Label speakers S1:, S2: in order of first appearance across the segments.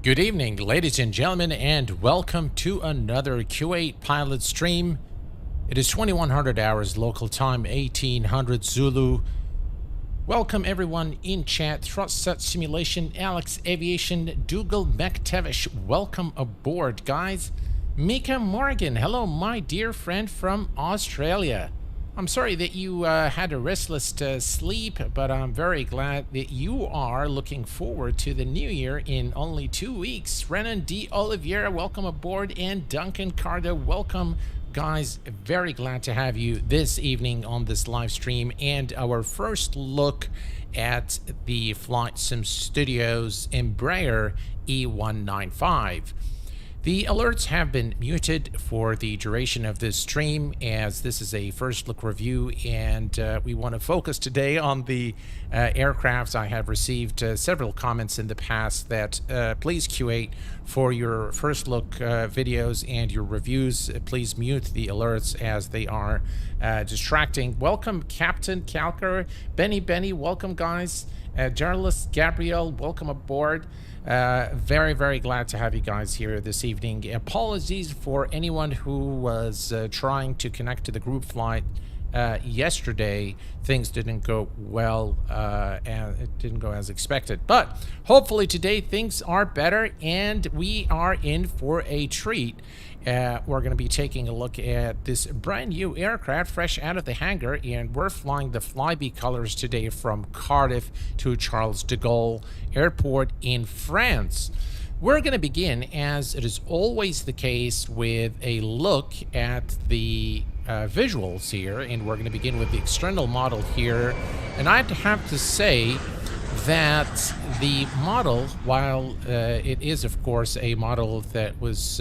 S1: Good evening, ladies and gentlemen, and welcome to another Q8 pilot stream. It is 2100 hours local time, 1800 Zulu. Welcome everyone in chat. Thrust Set Simulation, Alex Aviation, Dougal McTavish. Welcome aboard, guys. Mika Morgan, hello, my dear friend from Australia. I'm sorry that you had a restless sleep, but I'm very glad that you are looking forward to the new year in only 2 weeks. Renan D. Oliveira, welcome aboard, and Duncan Cardo, welcome, guys. Very glad to have you this evening on this live stream and our first look at the Flight Sim Studios Embraer E195. The alerts have been muted for the duration of this stream, as this is a first look review, and we want to focus today on the aircrafts. I have received several comments in the past that please Q8 for your first look videos and your reviews, please mute the alerts as they are distracting. Welcome Captain Calker, Benny, welcome guys. Journalist Gabrielle, welcome aboard. Very glad to have you guys here this evening. Apologies for anyone who was trying to connect to the group flight yesterday. Things didn't go well, and it didn't go as expected, but hopefully today things are better and we are in for a treat. We're going to be taking a look at this brand new aircraft fresh out of the hangar, and we're flying the Flybe colors today from Cardiff to Charles de Gaulle Airport in France. We're going to begin, as it is always the case, with a look at the visuals here, and we're going to begin with the external model here. And I have to say that the model, while it is of course a model that was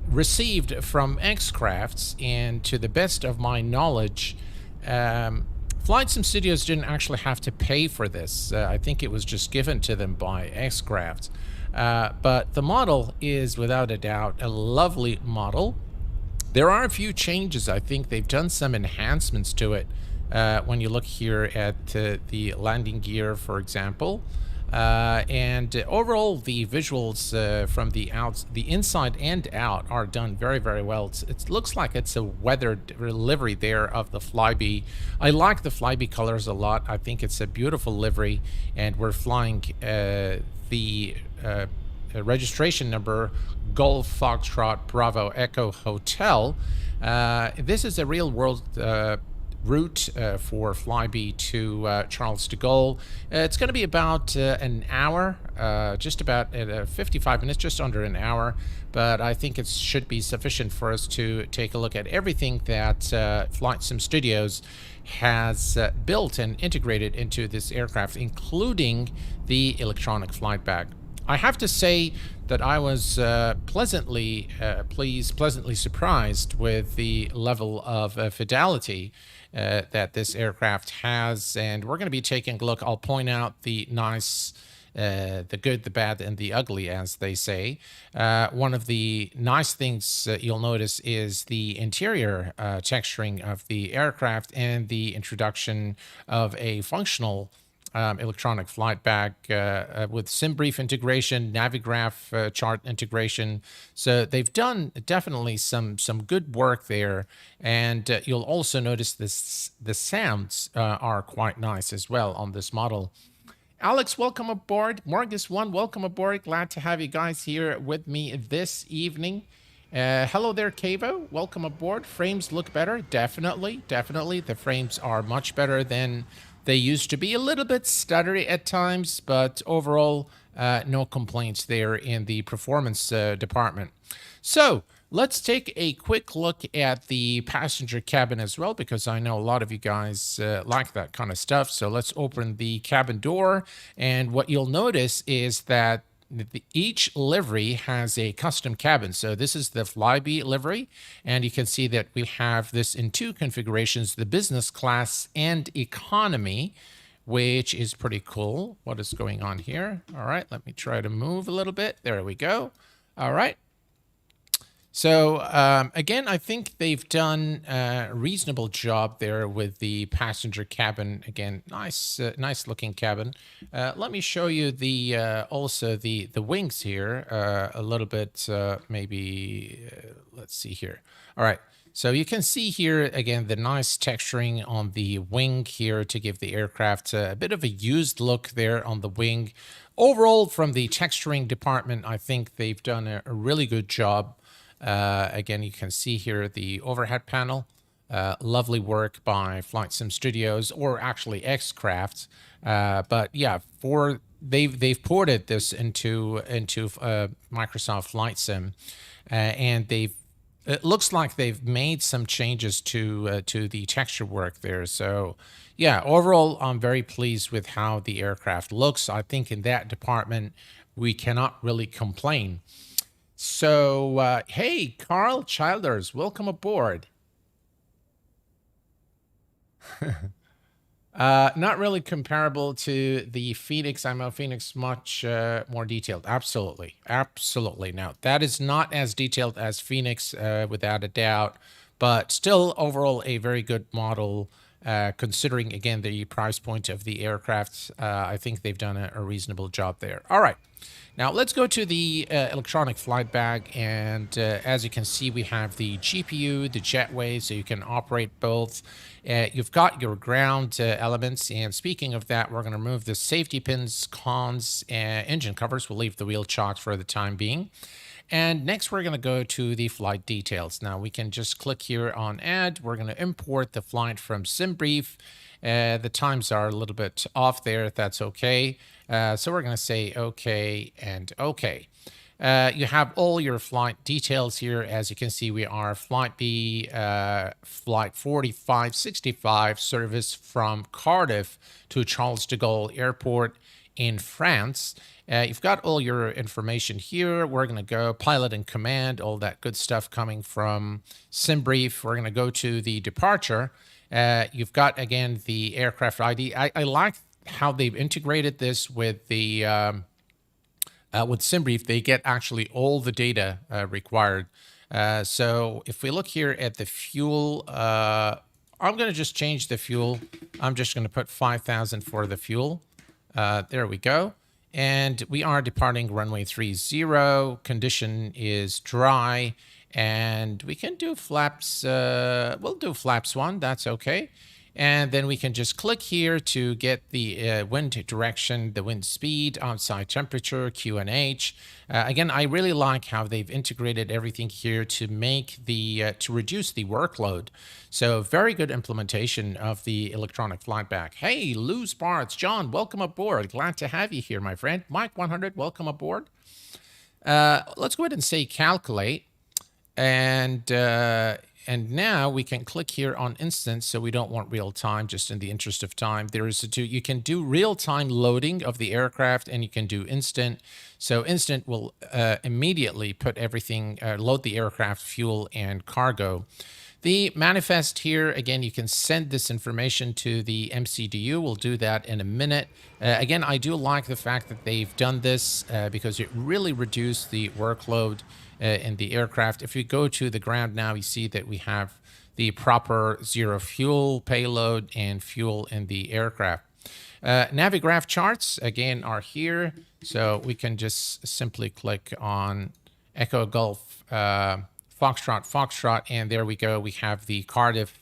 S1: received from X-Crafts, and to the best of my knowledge, Flight Sim Studios didn't actually have to pay for this. I think it was just given to them by X-Crafts. But the model is without a doubt a lovely model. There are a few changes. I think they've done some enhancements to it. When you look here at the landing gear, for example. And overall, the visuals from the inside and out are done very well. It looks like it's a weathered livery there of the Flybe. I like the Flybe colors a lot. I think it's a beautiful livery, and we're flying the registration number Golf Foxtrot Bravo Echo Hotel. This is a real-world route for Flybe to Charles de Gaulle. It's going to be about an hour, just about 55 minutes, just under an hour, but I think it should be sufficient for us to take a look at everything that Flight Sim Studios has built and integrated into this aircraft, including the electronic flight bag. I have to say that I was pleasantly surprised with the level of fidelity that this aircraft has, and we're going to be taking a look. I'll point out the nice, the good, the bad, and the ugly, as they say. One of the nice things you'll notice is the interior texturing of the aircraft and the introduction of a functional electronic flight bag with SimBrief integration, Navigraph chart integration. So they've done definitely some good work there, and you'll also notice the sounds are quite nice as well on this model. Alex, welcome aboard. Morgus1, welcome aboard. Glad to have you guys here with me this evening. Hello there, Cavo. Welcome aboard. Frames look better. Definitely. The frames are much better than they used to be. A little bit stuttery at times, but overall, no complaints there in the performance department. So let's take a quick look at the passenger cabin as well, because I know a lot of you guys like that kind of stuff. So let's open the cabin door, and what you'll notice is that each livery has a custom cabin. So this is the Flybe livery, and you can see that we have this in two configurations, the business class and economy, which is pretty cool. What is going on here? All right, let me try to move a little bit. There we go. All right. So again, I think they've done a reasonable job there with the passenger cabin. Again, nice looking cabin. Let me show you the also the wings here a little bit. Maybe let's see here. All right. So you can see here again the nice texturing on the wing here to give the aircraft a bit of a used look there on the wing. Overall, from the texturing department, I think they've done a really good job. Again, you can see here the overhead panel. Lovely work by Flight Sim Studios, or actually X-Craft. But yeah, they've ported this into Microsoft Flight Sim, and it looks like they've made some changes to the texture work there. So yeah, overall, I'm very pleased with how the aircraft looks. I think in that department, we cannot really complain. So, hey, Carl Childers, welcome aboard. Not really comparable to the Phoenix. I'm a Phoenix much more detailed. Absolutely. Absolutely. Now, that is not as detailed as Phoenix, without a doubt, but still overall a very good model. Considering, again, the price point of the aircraft, I think they've done a reasonable job there. All right. Now, let's go to the electronic flight bag. And as you can see, we have the GPU, the jetway, so you can operate both. You've got your ground elements. And speaking of that, we're going to remove the safety pins, cons, engine covers. We'll leave the wheel chocks for the time being. And next, we're going to go to the flight details. Now, we can just click here on Add. We're going to import the flight from SimBrief. The times are a little bit off there, if that's okay. So we're going to say OK and OK. You have all your flight details here. As you can see, we are Flight B, Flight 4565, service from Cardiff to Charles de Gaulle Airport in France. You've got all your information here. We're going to go pilot and command, all that good stuff coming from SimBrief. We're going to go to the departure. You've got, again, the aircraft ID. I like how they've integrated this with the with SimBrief. They get actually all the data required. So if we look here at the fuel, I'm going to just change the fuel. I'm just going to put 5,000 for the fuel. There we go. And we are departing runway 30. Condition is dry. And we can do flaps. We'll do flaps 1. That's okay. And then we can just click here to get the wind direction, the wind speed, outside temperature, QNH. Again, I really like how they've integrated everything here to make the to reduce the workload. So very good implementation of the electronic flight bag. Hey, Loose Parts, John, welcome aboard. Glad to have you here, my friend. Mike 100, welcome aboard. Let's go ahead and say calculate. And now we can click here on instance, so we don't want real time, just in the interest of time. There is you can do real time loading of the aircraft, and you can do instant. So instant will immediately put everything, load the aircraft, fuel, and cargo. The manifest here, again, you can send this information to the MCDU. We'll do that in a minute. Again, I do like the fact that they've done this because it really reduced the workload in the aircraft. If we go to the ground now, you see that we have the proper zero fuel payload and fuel in the aircraft. Navigraph charts, again, are here. So we can just simply click on Echo Golf Foxtrot, Foxtrot, and there we go. We have the Cardiff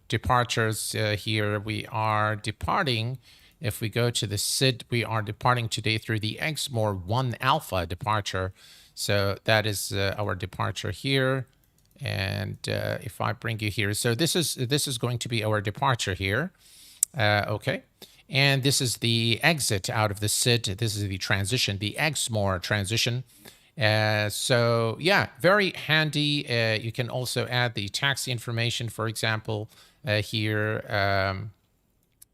S1: departures here. We are departing. If we go to the SID, we are departing today through the Exmoor 1 Alpha departure. So that is our departure here. And if I bring you here, so this is going to be our departure here. Okay. And this is the exit out of the SID. This is the transition, the Exmoor transition. So yeah, very handy. You can also add the taxi information, for example, here,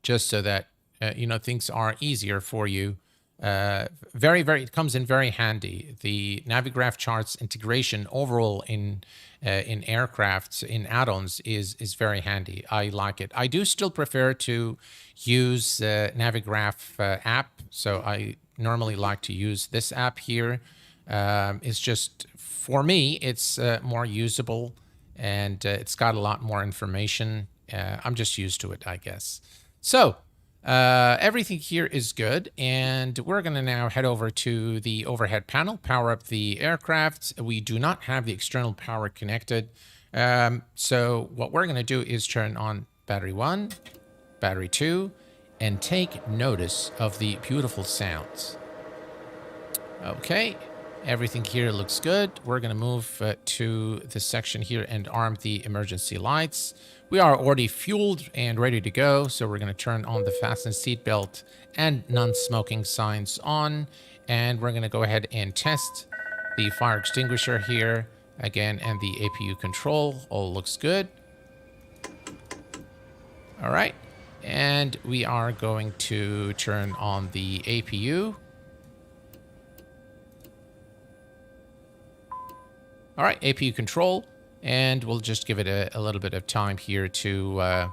S1: just so that, you know, things are easier for you. It comes in very handy. The Navigraph charts integration overall in aircrafts, in add-ons, is very handy. I like it. I do still prefer to use Navigraph app. So I normally like to use this app here. It's just, for me, it's more usable, and it's got a lot more information. I'm just used to it, I guess. So everything here is good, and we're going to now head over to the overhead panel, power up the aircraft. We do not have the external power connected. So what we're going to do is turn on battery 1, battery 2, and take notice of the beautiful sounds. Okay, everything here looks good. We're going to move to this section here and arm the emergency lights. We are already fueled and ready to go, so we're going to turn on the fasten seatbelt and non-smoking signs on, and we're going to go ahead and test the fire extinguisher here again, and the APU control. All looks good. All right, and we are going to turn on the APU. All right, APU control, and we'll just give it a little bit of time here to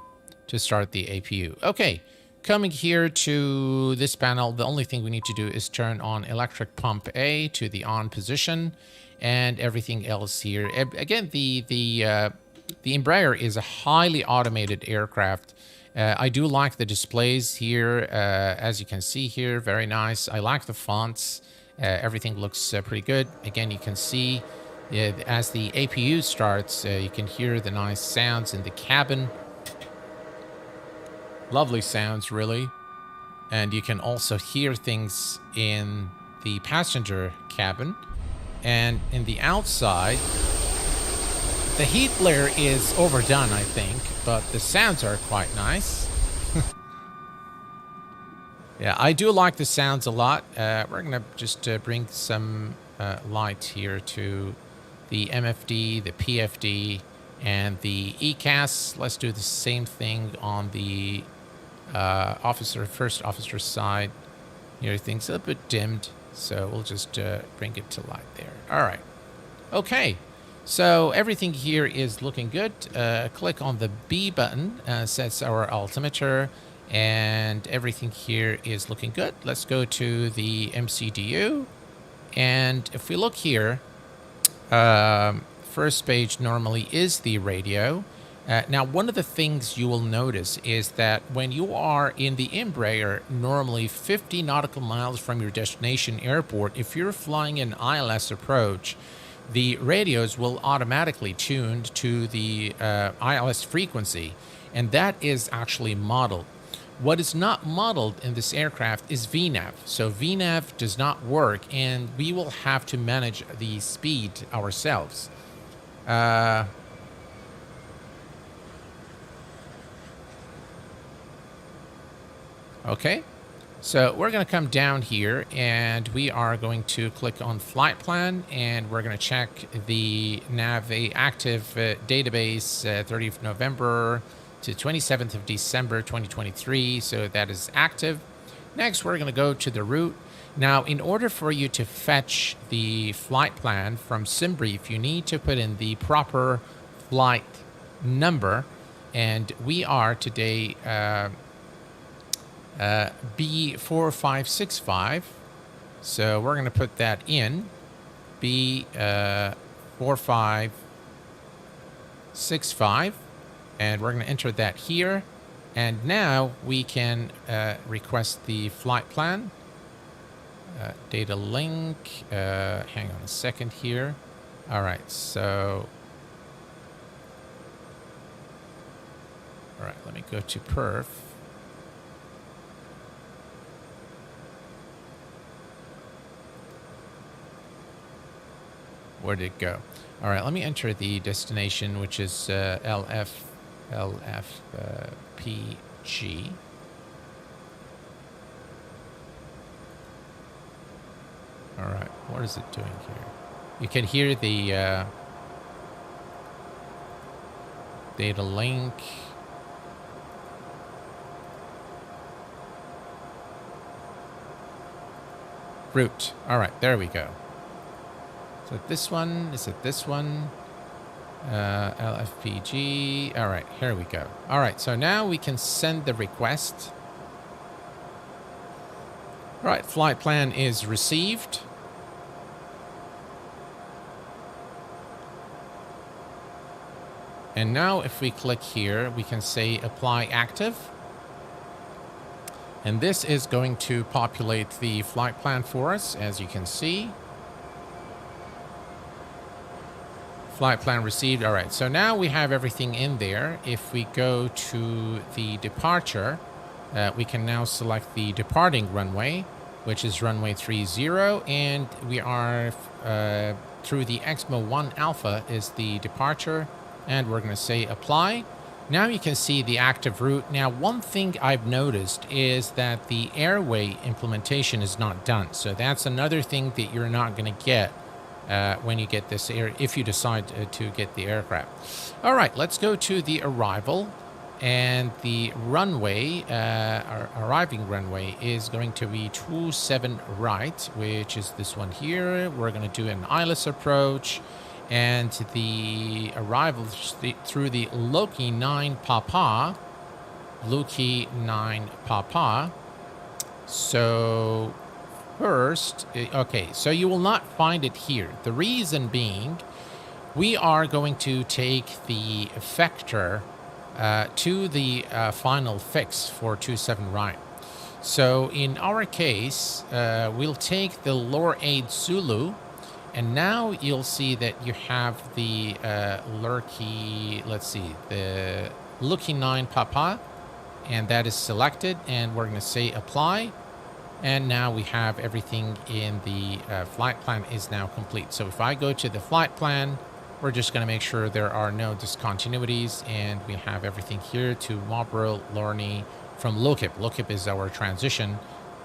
S1: start the APU. Okay, coming here to this panel, the only thing we need to do is turn on electric pump A to the on position, and everything else here. Again, the Embraer is a highly automated aircraft. I do like the displays here, as you can see here, very nice. I like the fonts. Everything looks pretty good. Again, you can see as the APU starts, you can hear the nice sounds in the cabin. Lovely sounds, really. And you can also hear things in the passenger cabin. And in the outside, the heat layer is overdone, I think, but the sounds are quite nice. Yeah, I do like the sounds a lot. We're going to just bring some light here to the MFD, the PFD, and the ECAS. Let's do the same thing on the first officer side. Here, things a little bit dimmed, so we'll just bring it to light there. All right. Okay. So everything here is looking good. Click on the B button, sets our altimeter, and everything here is looking good. Let's go to the MCDU, and if we look here, first page normally is the radio. Now, one of the things you will notice is that when you are in the Embraer, normally 50 nautical miles from your destination airport, if you're flying an ILS approach, the radios will automatically tune to the ILS frequency, and that is actually modeled. What is not modeled in this aircraft is VNAV. So VNAV does not work, and we will have to manage the speed ourselves. Okay, so we're going to come down here, and we are going to click on flight plan, and we're going to check the nav active database 30th of November to 27th of December 2023, so that is active. Next, we're going to go to the route. Now, in order for you to fetch the flight plan from SimBrief, you need to put in the proper flight number, and we are today B4565, so we're going to put that in, B4565, and we're going to enter that here, and now we can request the flight plan. Data link, hang on a second here. All right, so, all right, let me go to perf. Where did it go? All right, let me enter the destination, which is LFPG. All right, what is it doing here? You can hear the data link. Route. All right, there we go. Is it this one? Is it this one? LFPG. All right, here we go. All right, so now we can send the request. All right, flight plan is received. And now if we click here, we can say apply active. And this is going to populate the flight plan for us, as you can see. Flight plan received. All right, so now we have everything in there. If we go to the departure, we can now select the departing runway, which is runway 30, and we are through the Exmo 1 Alpha is the departure, and we're going to say apply. Now you can see the active route. Now, one thing I've noticed is that the airway implementation is not done. So that's another thing that you're not going to get when you get this if you decide to get the aircraft. All right, let's go to the arrival. And the runway, our arriving runway, is going to be 27 right, which is this one here. We're going to do an eyeless approach. And the arrival through the Loki 9 Papa. Loki 9 Papa. So first, okay, so you will not find it here. The reason being, we are going to take the effector to the final fix for 27 right. So in our case, we'll take the lower 8 Zulu, and now you'll see that you have the the Loki 9 Papa, and that is selected, and we're going to say apply. And now we have everything in the flight plan is now complete. So if I go to the flight plan, we're just going to make sure there are no discontinuities, and we have everything here to Marlborough, Lorne from Lokip. Lokip is our transition,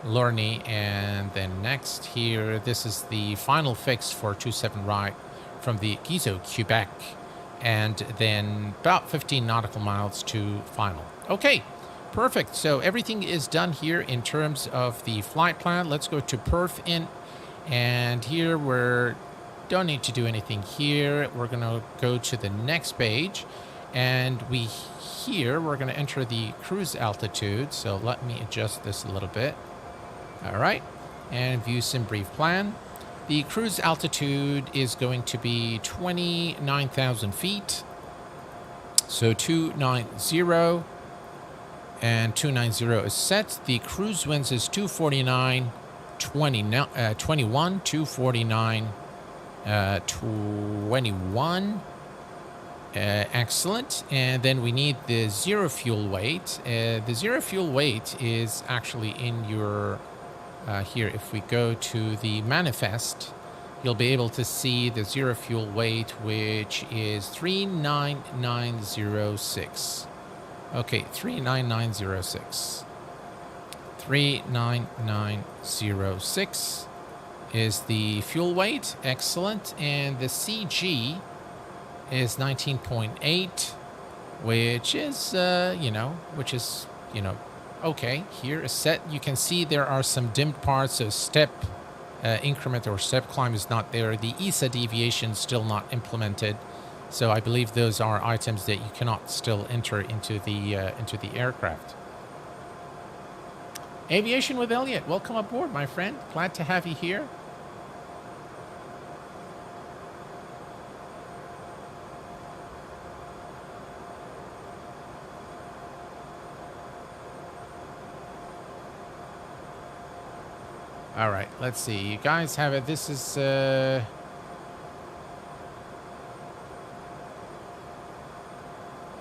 S1: Lorne, and then next here, this is the final fix for 27 right from the Guizhou, Quebec, and then about 15 nautical miles to final. Okay, perfect. So everything is done here in terms of the flight plan. Let's go to Perf Int, and here we're don't need to do anything here. We're going to go to the next page, and we're going to enter the cruise altitude. So let me adjust this a little bit. All right, and view sim brief plan. The cruise altitude is going to be 29,000 feet. So 290, and 290 is set. The cruise winds is 249, 21, 249. 21. Excellent. And then we need the zero fuel weight. The zero fuel weight is actually in your here. If we go to the manifest, you'll be able to see the zero fuel weight, which is 39906. Okay, 39906. 39906 is the fuel weight. Excellent. And the CG is 19.8, which is okay. Here is set. You can see there are some dimmed parts, so step increment or step climb is not there. The ESA deviation is still not implemented, so I believe those are items that you cannot still enter into the aircraft. Aviation with Elliot, welcome aboard, my friend. Glad to have you here. All right, let's see. You guys have it. This is all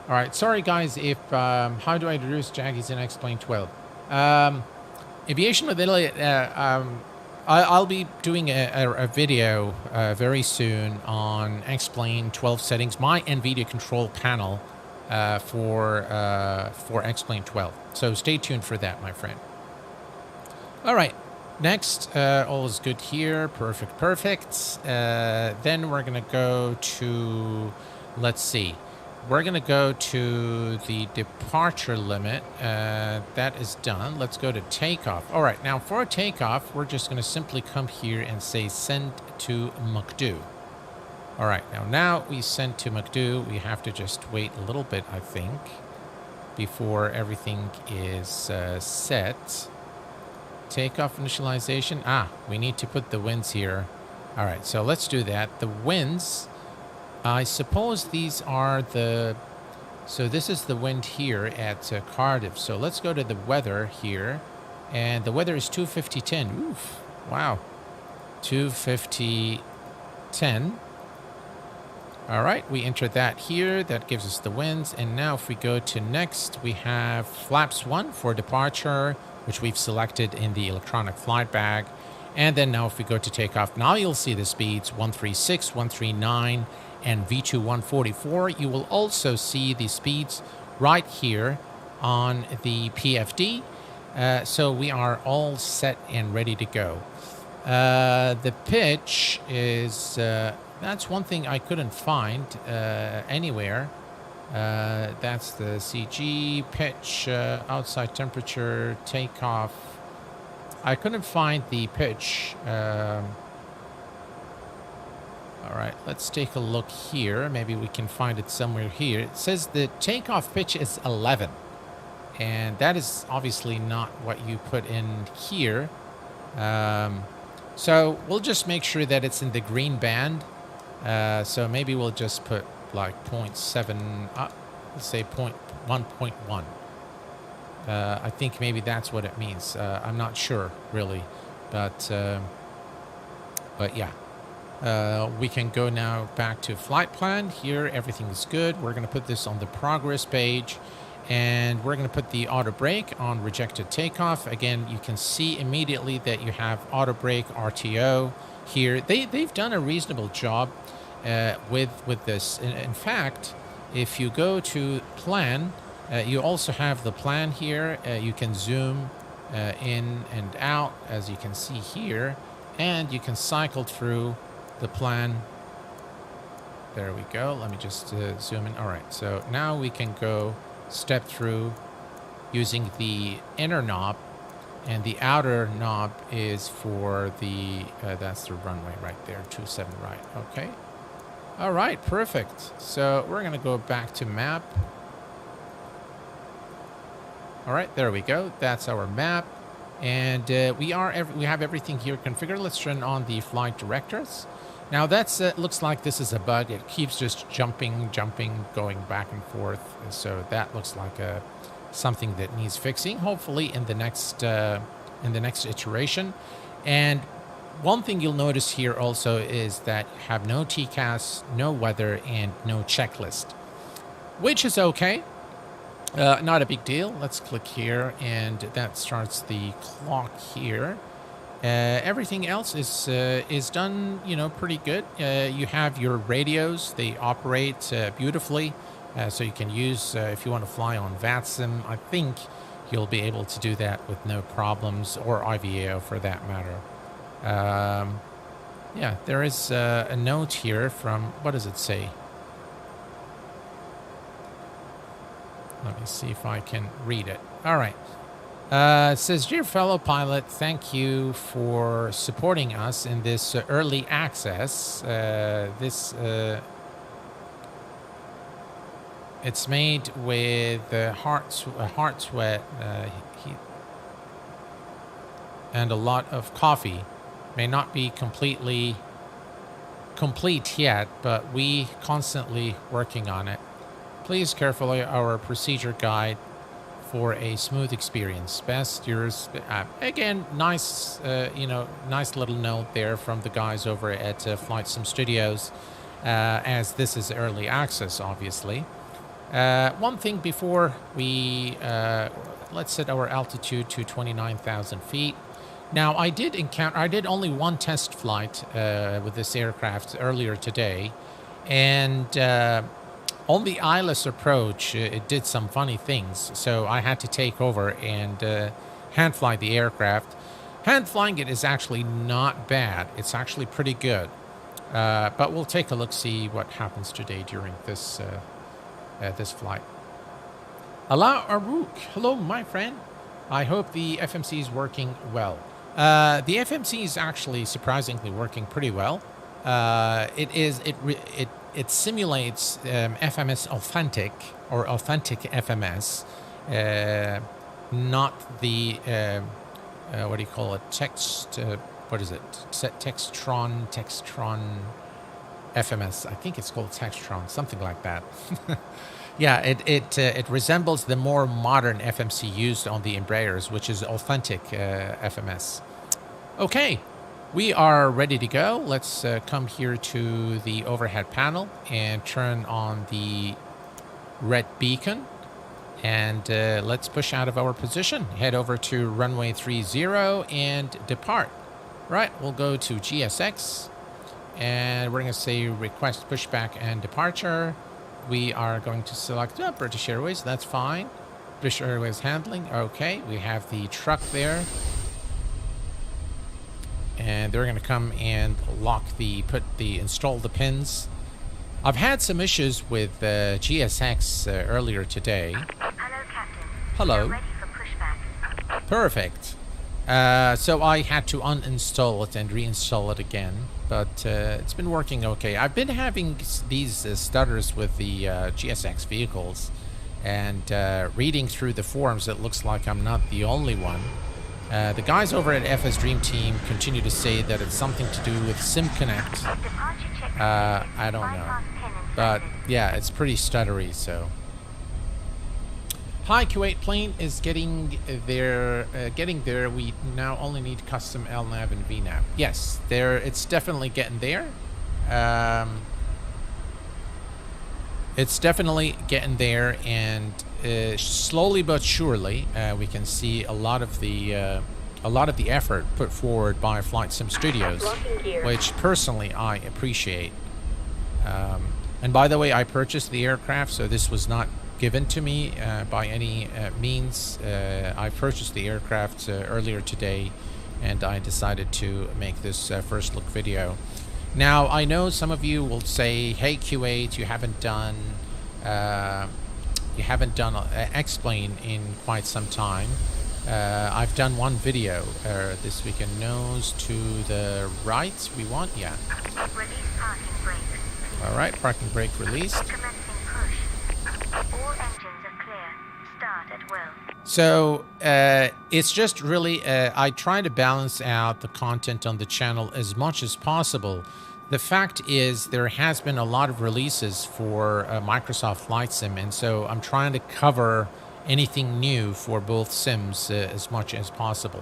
S1: right. Sorry, guys. If how do I introduce Jaggies in X-Plane 12? Aviation with Elliot. I'll be doing a video very soon on X-Plane 12 settings, my NVIDIA control panel for X-Plane 12. So stay tuned for that, my friend. All right. Next, all is good here. Perfect, perfect. Then we're going to go to, let's see. We're going to go to the departure limit. That is done. Let's go to takeoff. All right, now for takeoff, we're just going to simply come here and say send to McDo. All right, now we send to McDo. We have to just wait a little bit, I think, before everything is set. Takeoff initialization. We need to put the winds here. All right, so let's do that. The winds I suppose these are the... So this is the wind here at Cardiff. So let's go to the weather here. And the weather is 250-10. Oof. Wow. 250-10. All right, we entered that here. That gives us the winds. And now if we go to next, we have flaps 1 for departure, which we've selected in the electronic flight bag. And then now if we go to takeoff, now you'll see the speeds 136, 139, and V2 144. You will also see the speeds right here on the PFD. So we are all set and ready to go. The pitch is... that's one thing I couldn't find anywhere. That's the CG, pitch, outside temperature, takeoff. I couldn't find the pitch. All right, let's take a look here. Maybe we can find it somewhere here. It says the takeoff pitch is 11. And that is obviously not what you put in here. So we'll just make sure that it's in the green band. So maybe we'll just put like 0.7, let's say 1.1. I think maybe that's what it means. I'm not sure really, but yeah. We can go now back to flight plan. Here, everything is good. We're going to put this on the progress page, and we're going to put the auto brake on rejected takeoff. Again, you can see immediately that you have auto brake RTO here. They've done a reasonable job with this. In fact, if you go to plan, you also have the plan here. You can zoom in and out, as you can see here, and you can cycle through the plan. There we go. Let me just zoom in. All right, so now we can go step through using the inner knob, and the outer knob is for the that's the runway right there, 27 right. Okay. All right, perfect. So we're gonna go back to map. All right, there we go. That's our map, and we have everything here configured. Let's turn on the flight directors. Now that's looks like this is a bug. It keeps just jumping, going back and forth. So that looks like something that needs fixing. Hopefully in the next iteration. And one thing you'll notice here also is that you have no TCAS, no weather, and no checklist, which is okay. Not a big deal. Let's click here, and that starts the clock here. Everything else is done, pretty good. You have your radios. They operate beautifully, so you can use, if you want to fly on VATSIM, I think you'll be able to do that with no problems, or IVAO for that matter. Yeah, there is a note here from, what does it say? Let me see if I can read it. All right. It says, "Dear fellow pilot, thank you for supporting us in this early access. It's made with heart sweat and a lot of coffee. May not be completely complete yet, but we constantly working on it. Please carefully our procedure guide for a smooth experience. Best, yours." Again, nice, nice little note there from the guys over at Flight Sim Studios, as this is early access, obviously. One thing before we, let's set our altitude to 29,000 feet. Now, I did only one test flight with this aircraft earlier today, and on the eyeless approach, it did some funny things, so I had to take over and hand fly the aircraft. Hand flying it is actually not bad. It's actually pretty good. But we'll take a look, see what happens today during this this flight. Allah Aruk, hello, my friend. I hope the FMC is working well. The FMC is actually surprisingly working pretty well. It simulates FMS authentic, or authentic FMS, not the, what do you call it, text, what is it, Textron, FMS. I think it's called Textron, something like that. Yeah, it resembles the more modern FMC used on the Embraers, which is authentic FMS. Okay, we are ready to go. Let's come here to the overhead panel and turn on the red beacon. And let's push out of our position. Head over to runway 30 and depart. Right, we'll go to GSX. And we're going to say request pushback and departure. We are going to select British Airways. That's fine. British Airways handling. Okay, we have the truck there. And they're going to come and install the pins. I've had some issues with GSX earlier today.
S2: Hello, Captain.
S1: Hello.
S2: We're ready for pushback.
S1: Perfect. So I had to uninstall it and reinstall it again, but it's been working okay. I've been having these stutters with the GSX vehicles, and reading through the forums, it looks like I'm not the only one. The guys over at FS Dream Team continue to say that it's something to do with SimConnect. I don't know, but yeah, it's pretty stuttery, so. Hi, Kuwait plane is getting there. We now only need custom LNAV and VNAV. Yes, it's definitely getting there. It's definitely getting there, and slowly but surely, we can see a lot of the effort put forward by Flight Sim Studios, which personally I appreciate. And by the way, I purchased the aircraft, so this was not given to me by any means. I purchased the aircraft earlier today, and I decided to make this first look video. Now, I know some of you will say, hey Q8, you haven't done X-Plane in quite some time. I've done one video this weekend. Nose to the right, we want, yeah.
S2: Release parking brakes.
S1: Alright, parking brake released.
S2: Commencing push. All engines are clear. Start at will.
S1: So, it's just really, I try to balance out the content on the channel as much as possible. The fact is, there has been a lot of releases for Microsoft Flight Sim, and so I'm trying to cover anything new for both sims as much as possible.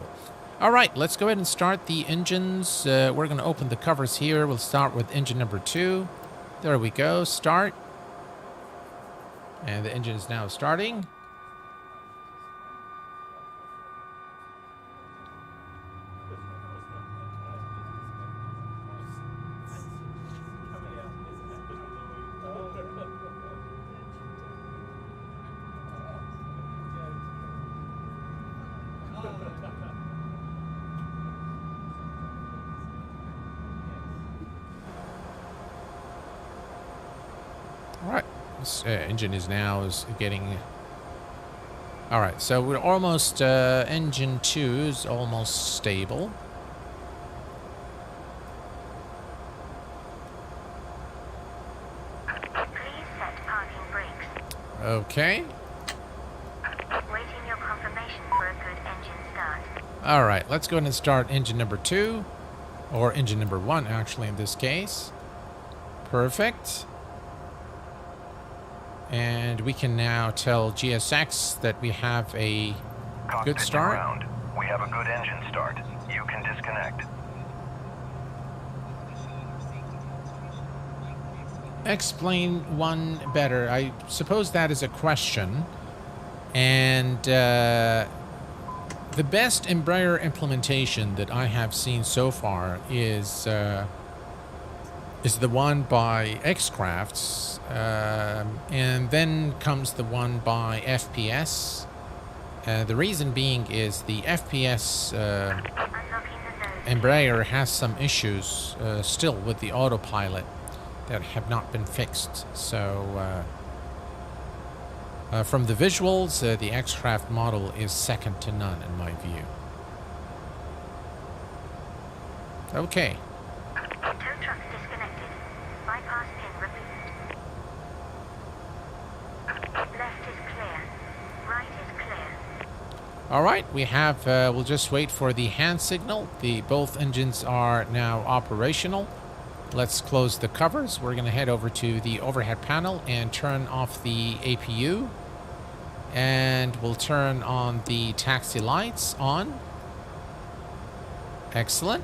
S1: Alright, let's go ahead and start the engines. We're going to open the covers here. We'll start with engine number 2. There we go, start. And the engine is now starting. Alright, this engine is now getting... Alright, so we're almost, engine 2 is almost stable.
S2: Please set parking brakes.
S1: Okay.
S2: Waiting your confirmation for a good engine start.
S1: Alright, let's go ahead and start engine number 2. Or engine number 1, actually, in this case. Perfect. And we can now tell GSX that we have a good start.
S3: Ground. We have a good engine start. You can disconnect.
S1: Explain one better. I suppose that is a question. And the best Embraer implementation that I have seen so far is the one by X-Crafts, and then comes the one by FPS. The reason being is the FPS Embraer has some issues still with the autopilot that have not been fixed. So from the visuals, the X-Craft model is second to none in my view. Okay.
S2: Tow truck disconnected. Bypass pin removed. Left is clear. Right is clear.
S1: All right, we have, we'll just wait for the hand signal. Both engines are now operational. Let's close the covers. We're going to head over to the overhead panel and turn off the APU. And we'll turn on the taxi lights on. Excellent.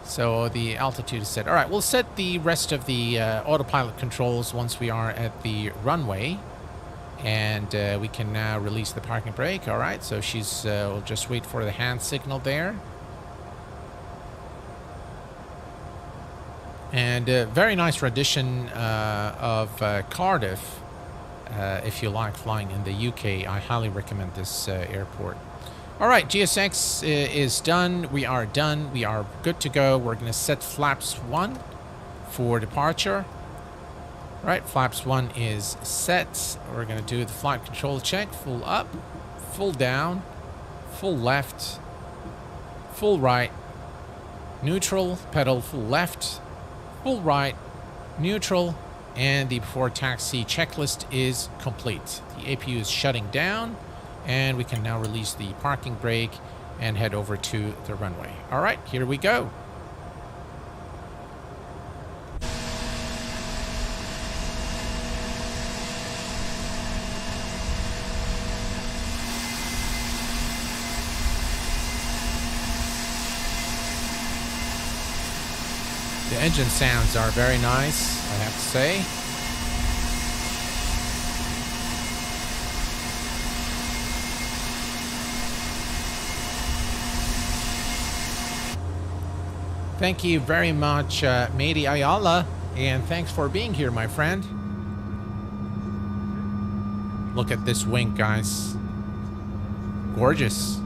S1: So the altitude is set. All right, we'll set the rest of the autopilot controls once we are at the runway. And we can now release the parking brake. All right, so we'll just wait for the hand signal there. And a very nice rendition of Cardiff. If you like flying in the UK, I highly recommend this airport. All right, GSX is done. We are done. We are good to go. We're going to set flaps 1 for departure. All right, flaps 1 is set. We're going to do the flight control check. Full up, full down, full left, full right, neutral, pedal full left, full right, neutral, and the before taxi checklist is complete. The APU is shutting down, and we can now release the parking brake and head over to the runway. All right, here we go. The engine sounds are very nice, I have to say. Thank you very much, Matey Ayala, and thanks for being here, my friend. Look at this wing, guys. Gorgeous.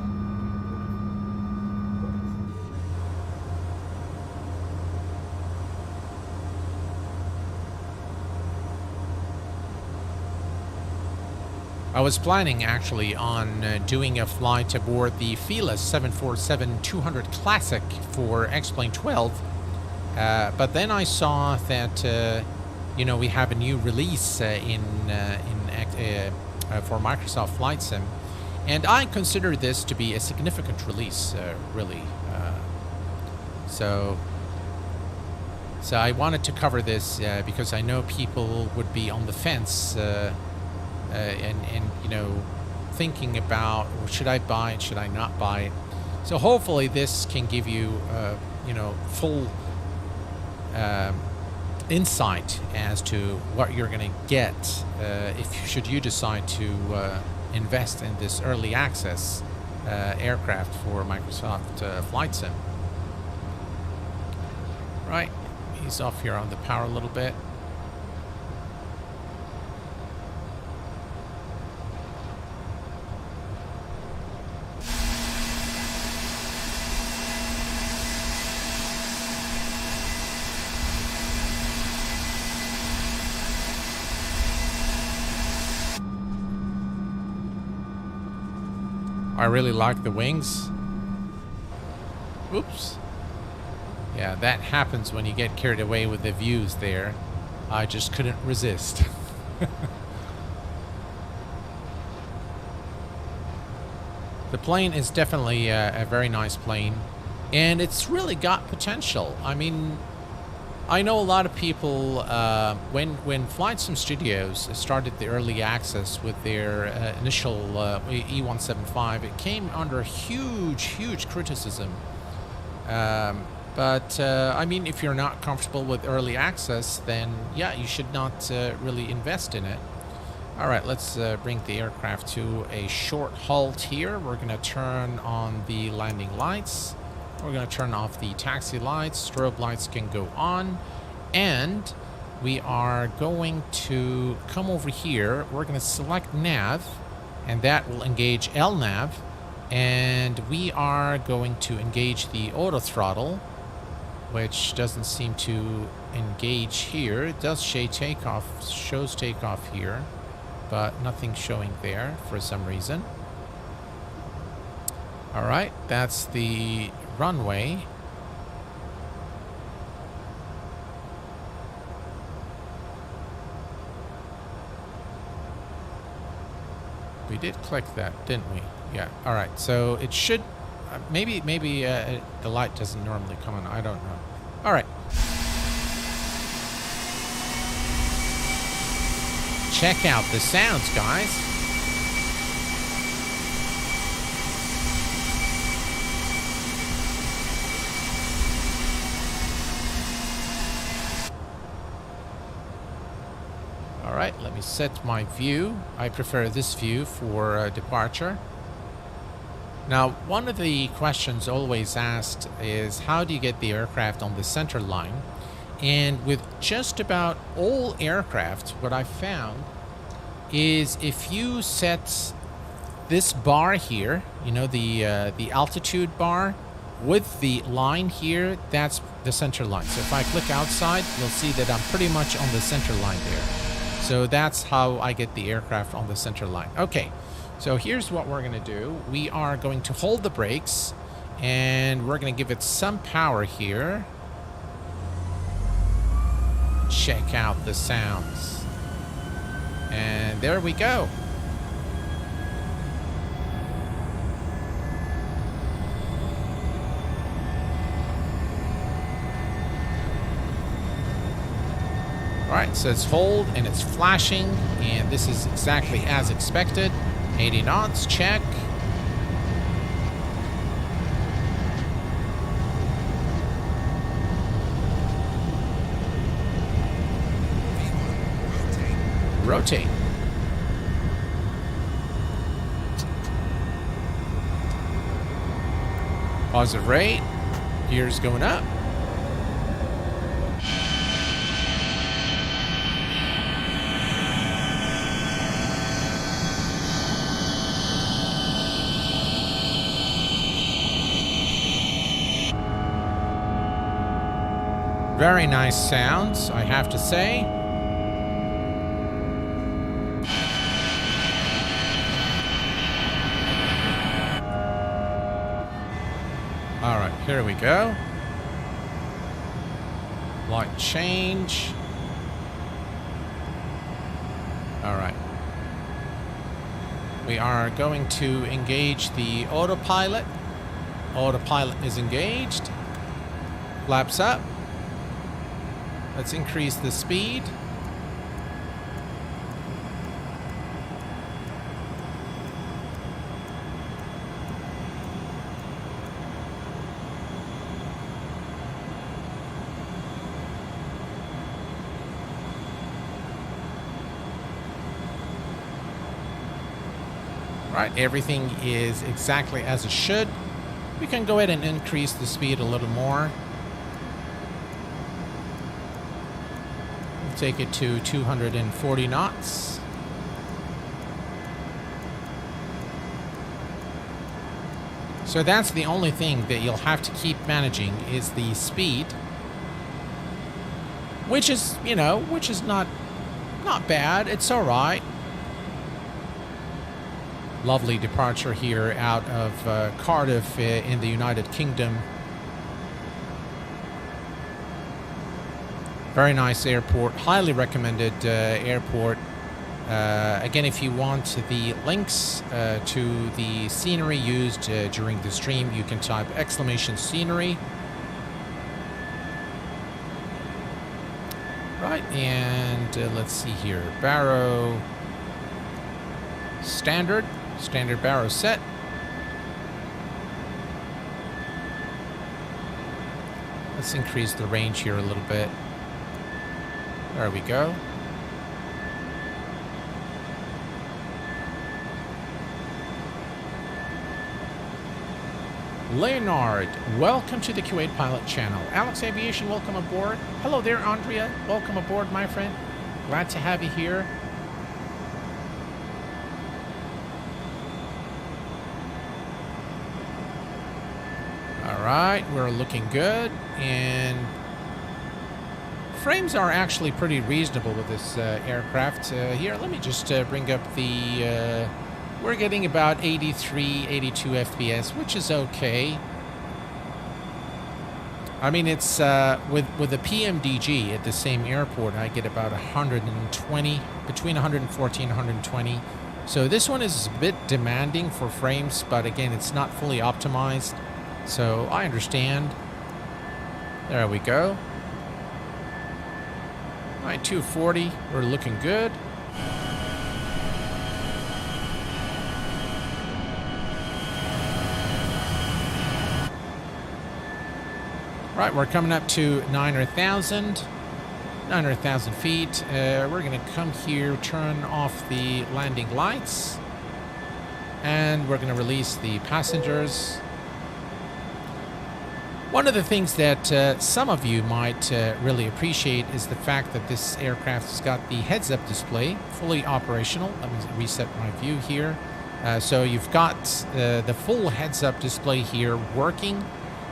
S1: I was planning actually on doing a flight aboard the Fearless 747-200 Classic for X-Plane 12, but then I saw that you know, we have a new release for Microsoft Flight Sim, and I consider this to be a significant release, really. So I wanted to cover this because I know people would be on the fence. And you know, thinking about, well, should I buy it, should I not buy it? So hopefully this can give you you know, full insight as to what you're going to get should you decide to invest in this early access aircraft for Microsoft Flight Sim. Right, ease off here on the power a little bit. I really like the wings. Oops. Yeah, that happens when you get carried away with the views there. I just couldn't resist. The plane is definitely a very nice plane, and it's really got potential. I mean, I know a lot of people, when Flight Sim Studios started the early access with their initial E195, it came under huge criticism. But I mean, if you're not comfortable with early access, then yeah, you should not really invest in it. All right, let's bring the aircraft to a short halt here. We're going to turn on the landing lights. We're going to turn off the taxi lights. Strobe lights can go on. And we are going to come over here. We're going to select nav, and that will engage LNAV. And we are going to engage the auto throttle, which doesn't seem to engage here. It does shows takeoff here, but nothing showing there for some reason. All right, that's the runway. We did click that, didn't we? Yeah. All right. So it should Maybe the light doesn't normally come on. I don't know. All right. Check out the sounds, guys. All right, let me set my view. I prefer this view for departure. Now, one of the questions always asked is how do you get the aircraft on the center line? And with just about all aircraft, what I found is if you set this bar here, you know, the altitude bar with the line here, that's the center line. So if I click outside, you'll see that I'm pretty much on the center line there. So that's how I get the aircraft on the center line. Okay, so here's what we're going to do. We are going to hold the brakes, and we're going to give it some power here. Check out the sounds. And there we go. All right, so it's hold and it's flashing, and this is exactly as expected. 80 knots, check. Rotate. Positive rate. Gears going up. Very nice sounds, I have to say. All right, here we go. Light change. All right. We are going to engage the autopilot. Autopilot is engaged. Flaps up. Let's increase the speed. Right, everything is exactly as it should. We can go ahead and increase the speed a little more. Take it to 240 knots. So that's the only thing that you'll have to keep managing is the speed, which is, you know, which is not bad. It's all right. Lovely departure here out of Cardiff in the United Kingdom. Very nice airport, highly recommended airport. Again, if you want the links to the scenery used during the stream, you can type !scenery. Right, and let's see here. Barrow standard barrow set. Let's increase the range here a little bit. There we go. Leonard, welcome to the Q8 Pilot channel. Alex Aviation, welcome aboard. Hello there, Andrea. Welcome aboard, my friend. Glad to have you here. All right, we're looking good, and frames are actually pretty reasonable with this aircraft. Here, let me just bring up the... we're getting about 83, 82 FPS, which is okay. I mean, it's with the PMDG at the same airport, I get about 120, between 114 and 120. So this one is a bit demanding for frames, but again, it's not fully optimized. So I understand. There we go. All right, 240, we're looking good. Right, we're coming up to 900,000 feet. We're going to come here, turn off the landing lights, and we're going to release the passengers. One of the things that some of you might really appreciate is the fact that this aircraft has got the heads-up display fully operational. Let me reset my view here. So you've got the full heads-up display here working.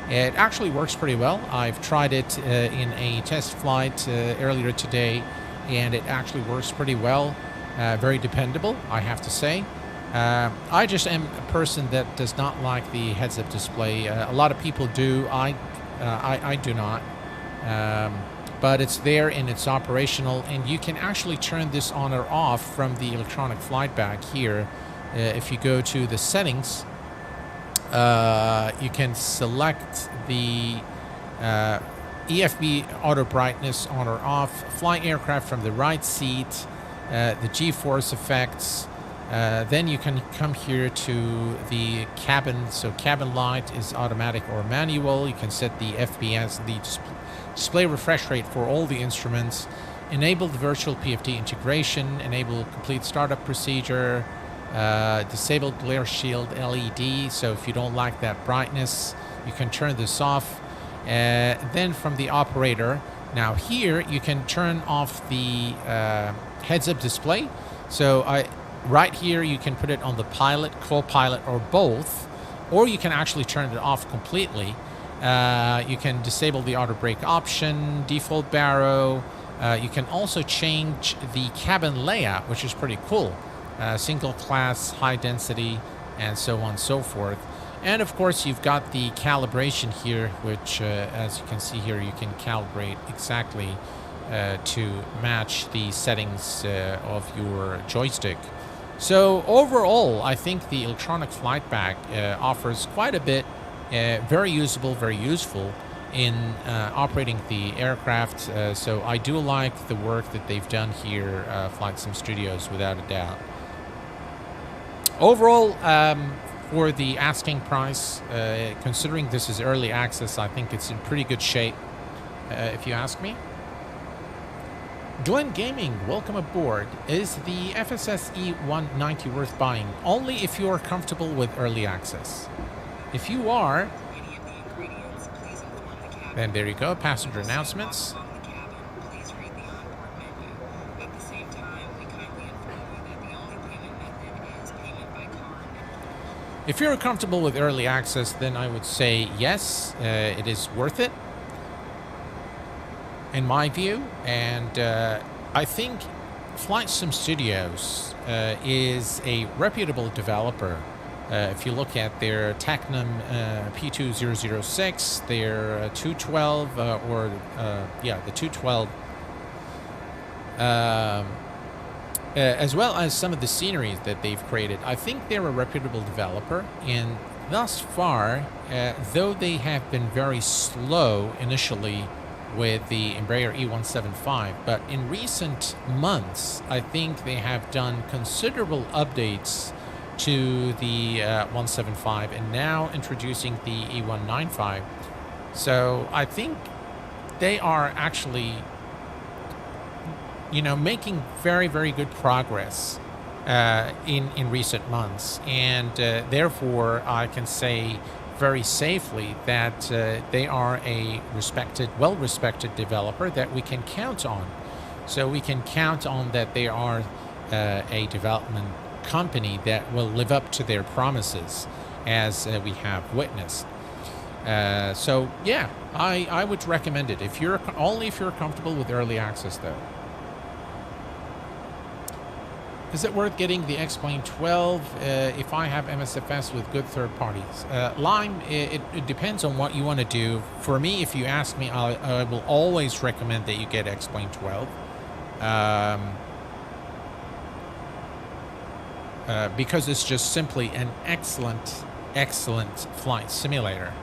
S1: It actually works pretty well. I've tried it in a test flight earlier today, and it actually works pretty well. Very dependable, I have to say. I just am a person that does not like the heads-up display. A lot of people do. I do not. But it's there and it's operational, and you can actually turn this on or off from the electronic flight bag here. If you go to the settings, you can select the EFB auto brightness on or off, fly aircraft from the right seat, the G-force effects. Then you can come here to the cabin. So cabin light is automatic or manual. You can set the FPS, the display refresh rate for all the instruments. Enable the virtual PFD integration. Enable complete startup procedure. Disable glare shield LED. So if you don't like that brightness, you can turn this off. Then from the operator, now here you can turn off the heads-up display. So right here you can put it on the pilot, co-pilot, or both, or you can actually turn it off completely. You can disable the auto brake option, default baro. You can also change the cabin layout, which is pretty cool. Single class, high density, and so on and so forth. And of course you've got the calibration here, which as you can see here, you can calibrate exactly to match the settings of your joystick. So overall, I think the electronic flight bag offers quite a bit, very usable, very useful in operating the aircraft. So I do like the work that they've done here, Flight Sim Studios, without a doubt. Overall, for the asking price, considering this is early access, I think it's in pretty good shape, if you ask me. Glenn Gaming, welcome aboard. Is the FSS E190 worth buying? Only if you are comfortable with early access. If you are, then there you go, passenger announcements. If you're comfortable with early access, then I would say yes, it is worth it, in my view. And I think Flight Sim Studios is a reputable developer. If you look at their Tecnum P2006, their 212, the 212, as well as some of the sceneries that they've created. I think they're a reputable developer, and thus far, though they have been very slow initially with the Embraer E195, but in recent months, I think they have done considerable updates to the 175 and now introducing the E195. So I think they are actually, you know, making very, very good progress in recent months, and therefore I can say very safely that they are a respected, well-respected developer that we can count on. So we can count on that they are a development company that will live up to their promises, as we have witnessed. So yeah, I would recommend it if you're only if you're comfortable with early access, though. Is it worth getting the X-Plane 12 if I have MSFS with good third parties? Lime, it depends on what you want to do. For me, if you ask me, I will always recommend that you get X-Plane 12. because it's just simply an excellent flight simulator.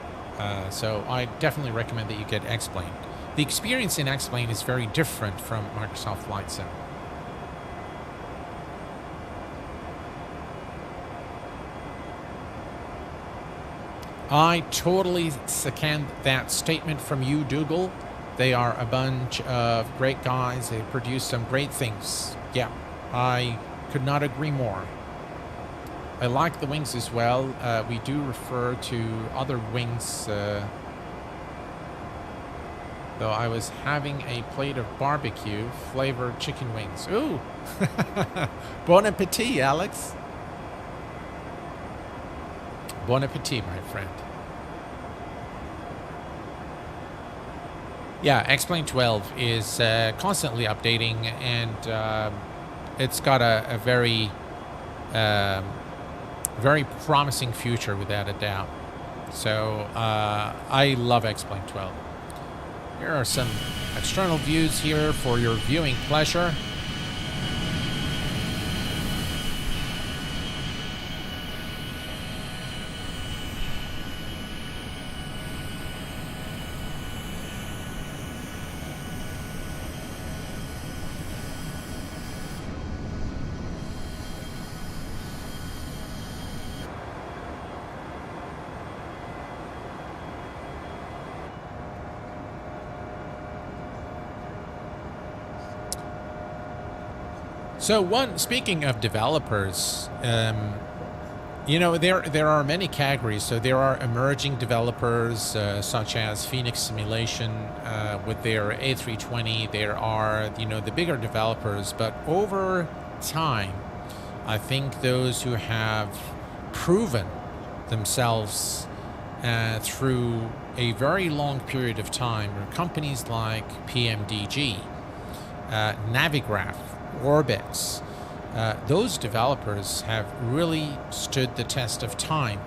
S1: So I definitely recommend that you get X-Plane. The experience in X-Plane is very different from Microsoft Flight Sim. I totally second that statement from you, Dougal. They are a bunch of great guys. They produce some great things. Yeah, I could not agree more. I like the wings as well. We do refer to other wings. Though I was having a plate of barbecue flavored chicken wings. Ooh! Bon appetit, Alex. Bon appetit, my friend. Yeah, X-Plane 12 is constantly updating, and it's got a very, very promising future, without a doubt. So I love X-Plane 12. Here are some external views here for your viewing pleasure. So speaking of developers, you know, there are many categories. So there are emerging developers such as Phoenix Simulation with their A320. There are, you know, the bigger developers. But over time, I think those who have proven themselves through a very long period of time are companies like PMDG, Navigraph, Orbix. Those developers have really stood the test of time,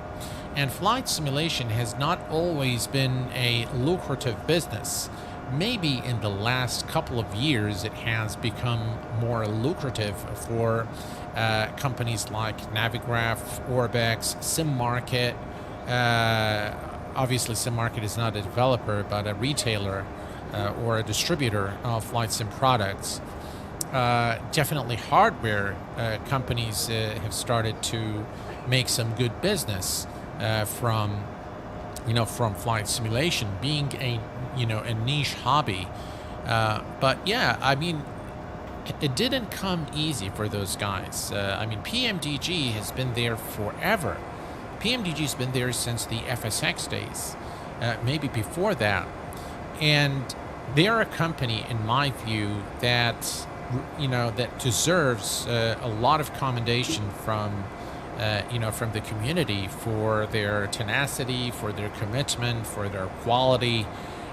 S1: and flight simulation has not always been a lucrative business. Maybe in the last couple of years it has become more lucrative for companies like Navigraph, Orbix, SimMarket. Obviously SimMarket is not a developer but a retailer or a distributor of flight sim products. Definitely hardware companies have started to make some good business from flight simulation being a niche hobby. But yeah, I mean, it didn't come easy for those guys. I mean, PMDG has been there forever. PMDG has been there since the FSX days, maybe before that, and they are a company, in my view, that deserves a lot of commendation from the community for their tenacity, for their commitment, for their quality,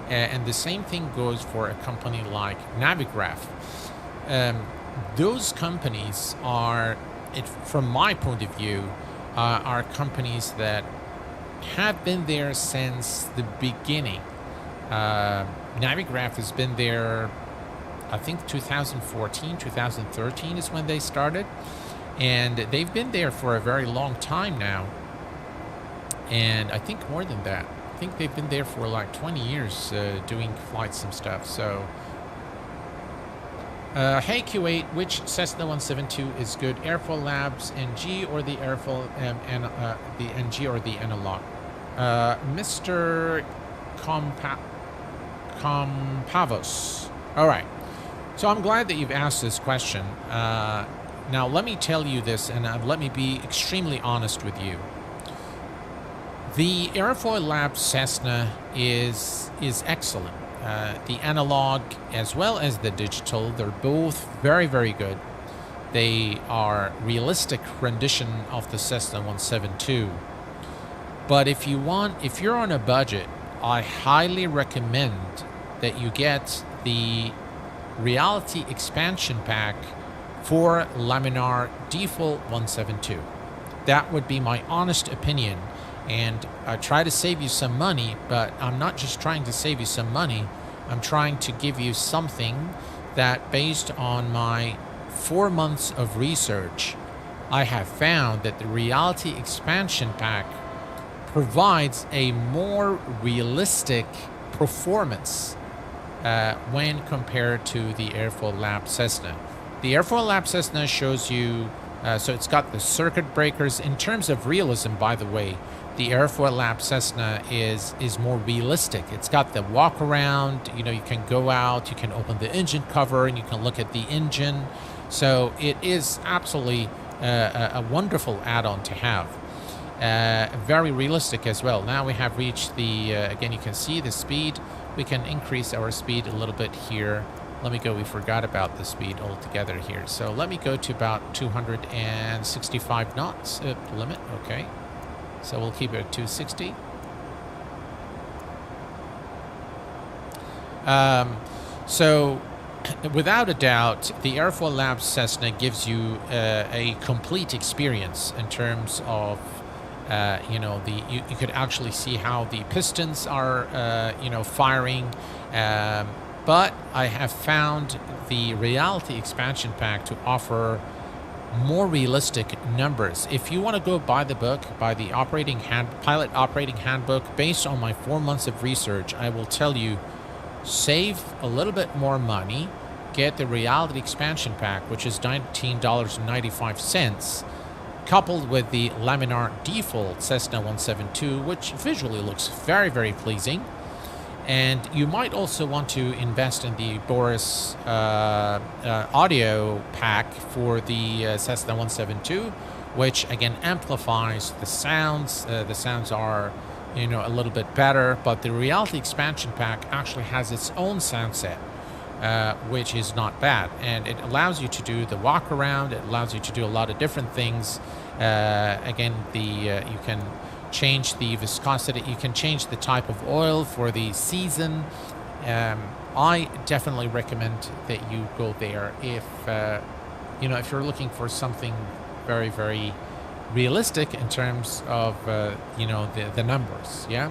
S1: and the same thing goes for a company like Navigraph. Those companies are, from my point of view, are companies that have been there since the beginning. Navigraph has been there, I think 2014, 2013 is when they started. And they've been there for a very long time now. And I think more than that. I think they've been there for like 20 years doing flight sim stuff. So, hey Q8, which Cessna 172 is good? Airflow Labs NG or the Airflow the NG or the Analog? Mr. Compavos. All right. So I'm glad that you've asked this question. Now let me tell you this, and let me be extremely honest with you. The Airfoil Labs Cessna is excellent. The analog as well as the digital, they're both very, very good. They are realistic rendition of the Cessna 172. But if you're on a budget, I highly recommend that you get the Reality Expansion Pack for Laminar Default 172. That would be my honest opinion, and I try to save you some money, but I'm not just trying to save you some money, I'm trying to give you something that, based on my 4 months of research, I have found that the Reality Expansion Pack provides a more realistic performance when compared to the Airfoil Lab Cessna. The Airfoil Lab Cessna shows you, so it's got the circuit breakers. In terms of realism, by the way, the Airfoil Lab Cessna is more realistic. It's got the walk around, you know, you can go out, you can open the engine cover and you can look at the engine. So it is absolutely a wonderful add-on to have. Very realistic as well. Now we have reached the, again, you can see the speed. We can increase our speed a little bit here. Let me go, we forgot about the speed altogether here. So let me go to about 265 knots limit, okay. So we'll keep it at 260. So without a doubt, the Airfoil Labs Cessna gives you a complete experience in terms of, you know, you could actually see how the pistons are, you know, firing. But I have found the Reality Expansion Pack to offer more realistic numbers. If you want to go by the book, by the pilot operating handbook, based on my 4 months of research, I will tell you, save a little bit more money, get the Reality Expansion Pack, which is $19.95, coupled with the laminar default Cessna 172, which visually looks very, very pleasing. And you might also want to invest in the Boris audio pack for the Cessna 172, which again amplifies the sounds. The sounds are, you know, a little bit better, but the Reality Expansion Pack actually has its own sound set, which is not bad, and it allows you to do the walk around. It allows you to do a lot of different things. Again, you can change the viscosity, you can change the type of oil for the season. I definitely recommend that you go there if you know, if you're looking for something very, very realistic in terms of you know, the numbers. Yeah.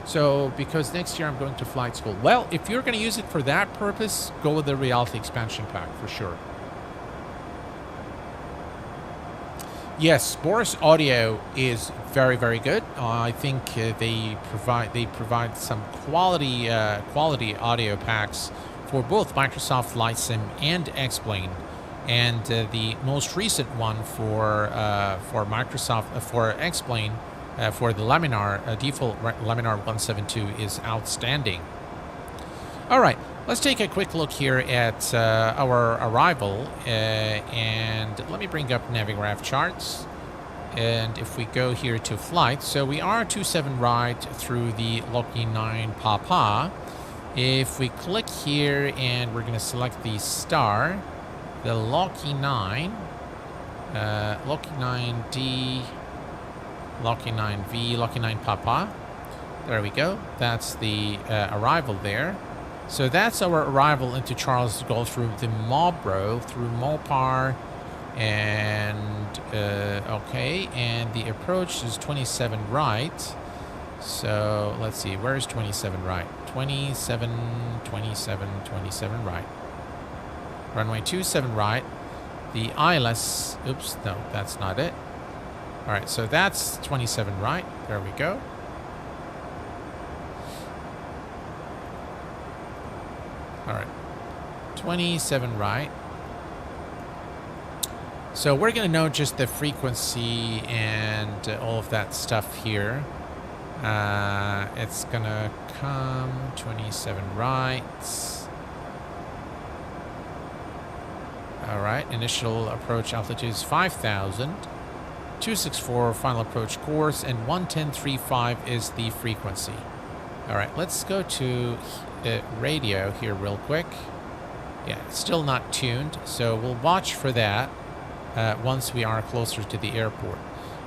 S1: So because next year I'm going to flight school. Well, if you're going to use it for that purpose, go with the Reality Expansion Pack for sure. Yes, Boris Audio is very, very good. I think they provide some quality audio packs for both Microsoft Flight Sim and X-Plane, and the most recent one for Microsoft for X-Plane for the laminar default laminar 172 is outstanding. All right. Let's take a quick look here at our arrival, and let me bring up Navigraph charts. And if we go here to flight, so we are 27 right through the Lockheed 9 Papa. If we click here and we're going to select the star, the Lockheed 9, Lockheed 9D, Lockheed 9V, Lockheed 9 Papa. There we go. That's the arrival there. So that's our arrival into Charles de Gaulle through the Marlborough, through Mopar, and okay, and the approach is 27 right. So let's see, where's 27 right? 27 right. Runway 27 right. The ILS, oops, no, that's not it. All right, so that's 27 right. There we go. All right, 27 right. So we're going to know just the frequency and all of that stuff here. It's going to come 27 right. All right, initial approach altitude is 5,000. 264 final approach course, and 110.35 is the frequency. All right, let's go to radio here real quick. Yeah, it's still not tuned, so we'll watch for that once we are closer to the airport.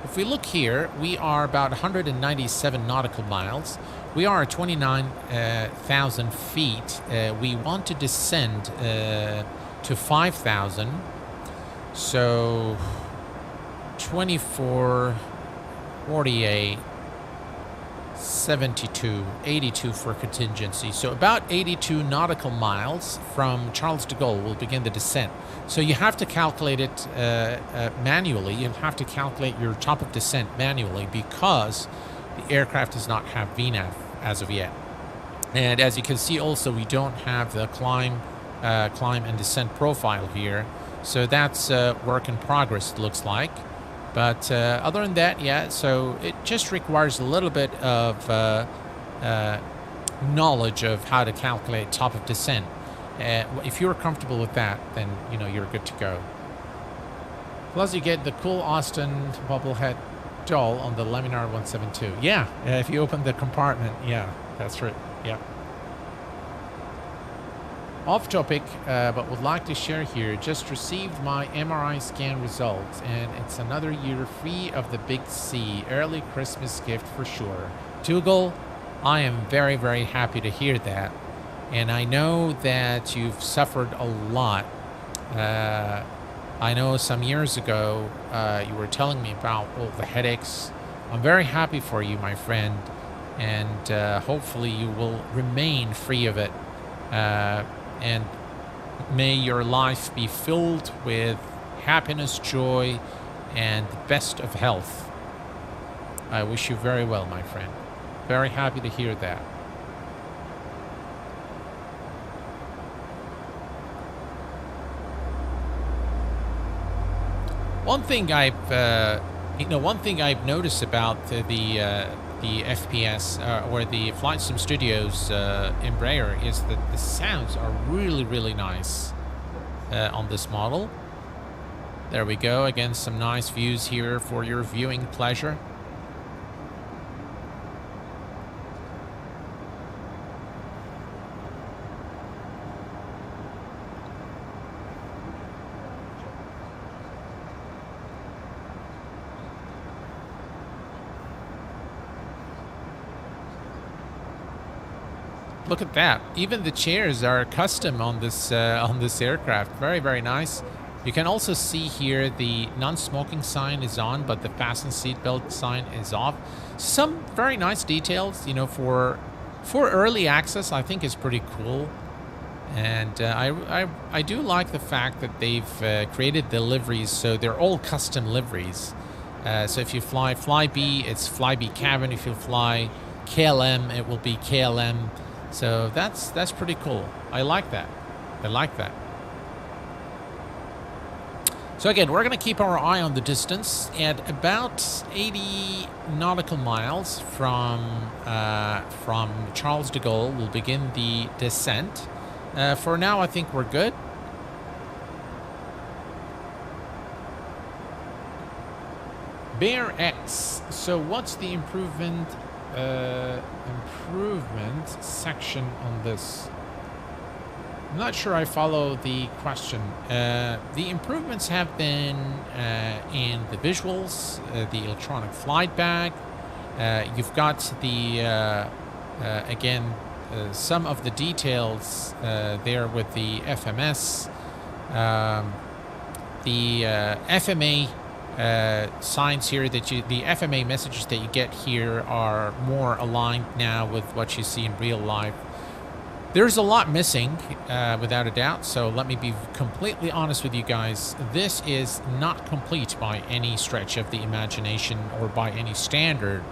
S1: If we look here, we are about 197 nautical miles. We are at 29,000 feet. We want to descend to 5,000. So 24, 48, 72, 82 for contingency. So about 82 nautical miles from Charles de Gaulle will begin the descent. So you have to calculate it manually. You have to calculate your top of descent manually because the aircraft does not have VNAV as of yet. And as you can see also, we don't have the climb and descent profile here. So that's work in progress, it looks like. But other than that, yeah, so it just requires a little bit of knowledge of how to calculate top of descent. If you're comfortable with that, then, you know, you're good to go. Plus, you get the cool Austin bobblehead doll on the Laminar 172. Yeah, if you open the compartment, yeah, that's right, yeah. Off topic, but would like to share here, just received my MRI scan results, and it's another year free of the big C. Early Christmas gift for sure. Dougal, I am very, very happy to hear that. And I know that you've suffered a lot. I know some years ago, you were telling me about all the headaches. I'm very happy for you, my friend. And hopefully you will remain free of it. And may your life be filled with happiness, joy, and the best of health. I wish you very well, my friend. Very happy to hear that. One thing I've noticed about the FPS or the Flight Sim Studios Embraer is that the sounds are really, really nice on this model. There we go. Again, some nice views here for your viewing pleasure. Look at that. Even the chairs are custom on this aircraft. Very, very nice. You can also see here the non-smoking sign is on, but the fasten seatbelt sign is off. Some very nice details, you know, for early access. I think is pretty cool. And I do like the fact that they've created the liveries, so they're all custom liveries. So if you fly Flybe, it's Flybe cabin. If you fly KLM, it will be KLM. So that's pretty cool. I like that. I like that. So again, we're going to keep our eye on the distance. At about 80 nautical miles from Charles de Gaulle, we'll begin the descent. For now, I think we're good. Bear X. So what's the improvement section on this? I'm not sure I follow the question. The improvements have been in the visuals, the electronic flight bag. You've got the again some of the details there with the FMS, the FMA signs here that the FMA messages that you get here are more aligned now with what you see in real life. There's a lot missing, without a doubt, so let me be completely honest with you guys. This is not complete by any stretch of the imagination or by any standard.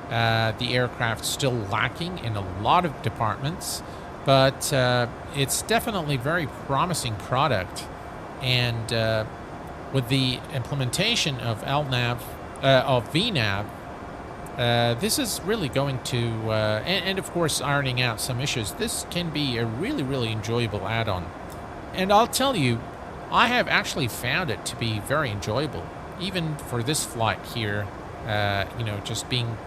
S1: The aircraft's still lacking in a lot of departments, but it's definitely a very promising product. And with the implementation of VNAV, this is really going to, and of course ironing out some issues, this can be a really, really enjoyable add-on. And I'll tell you, I have actually found it to be very enjoyable, even for this flight here, you know, just being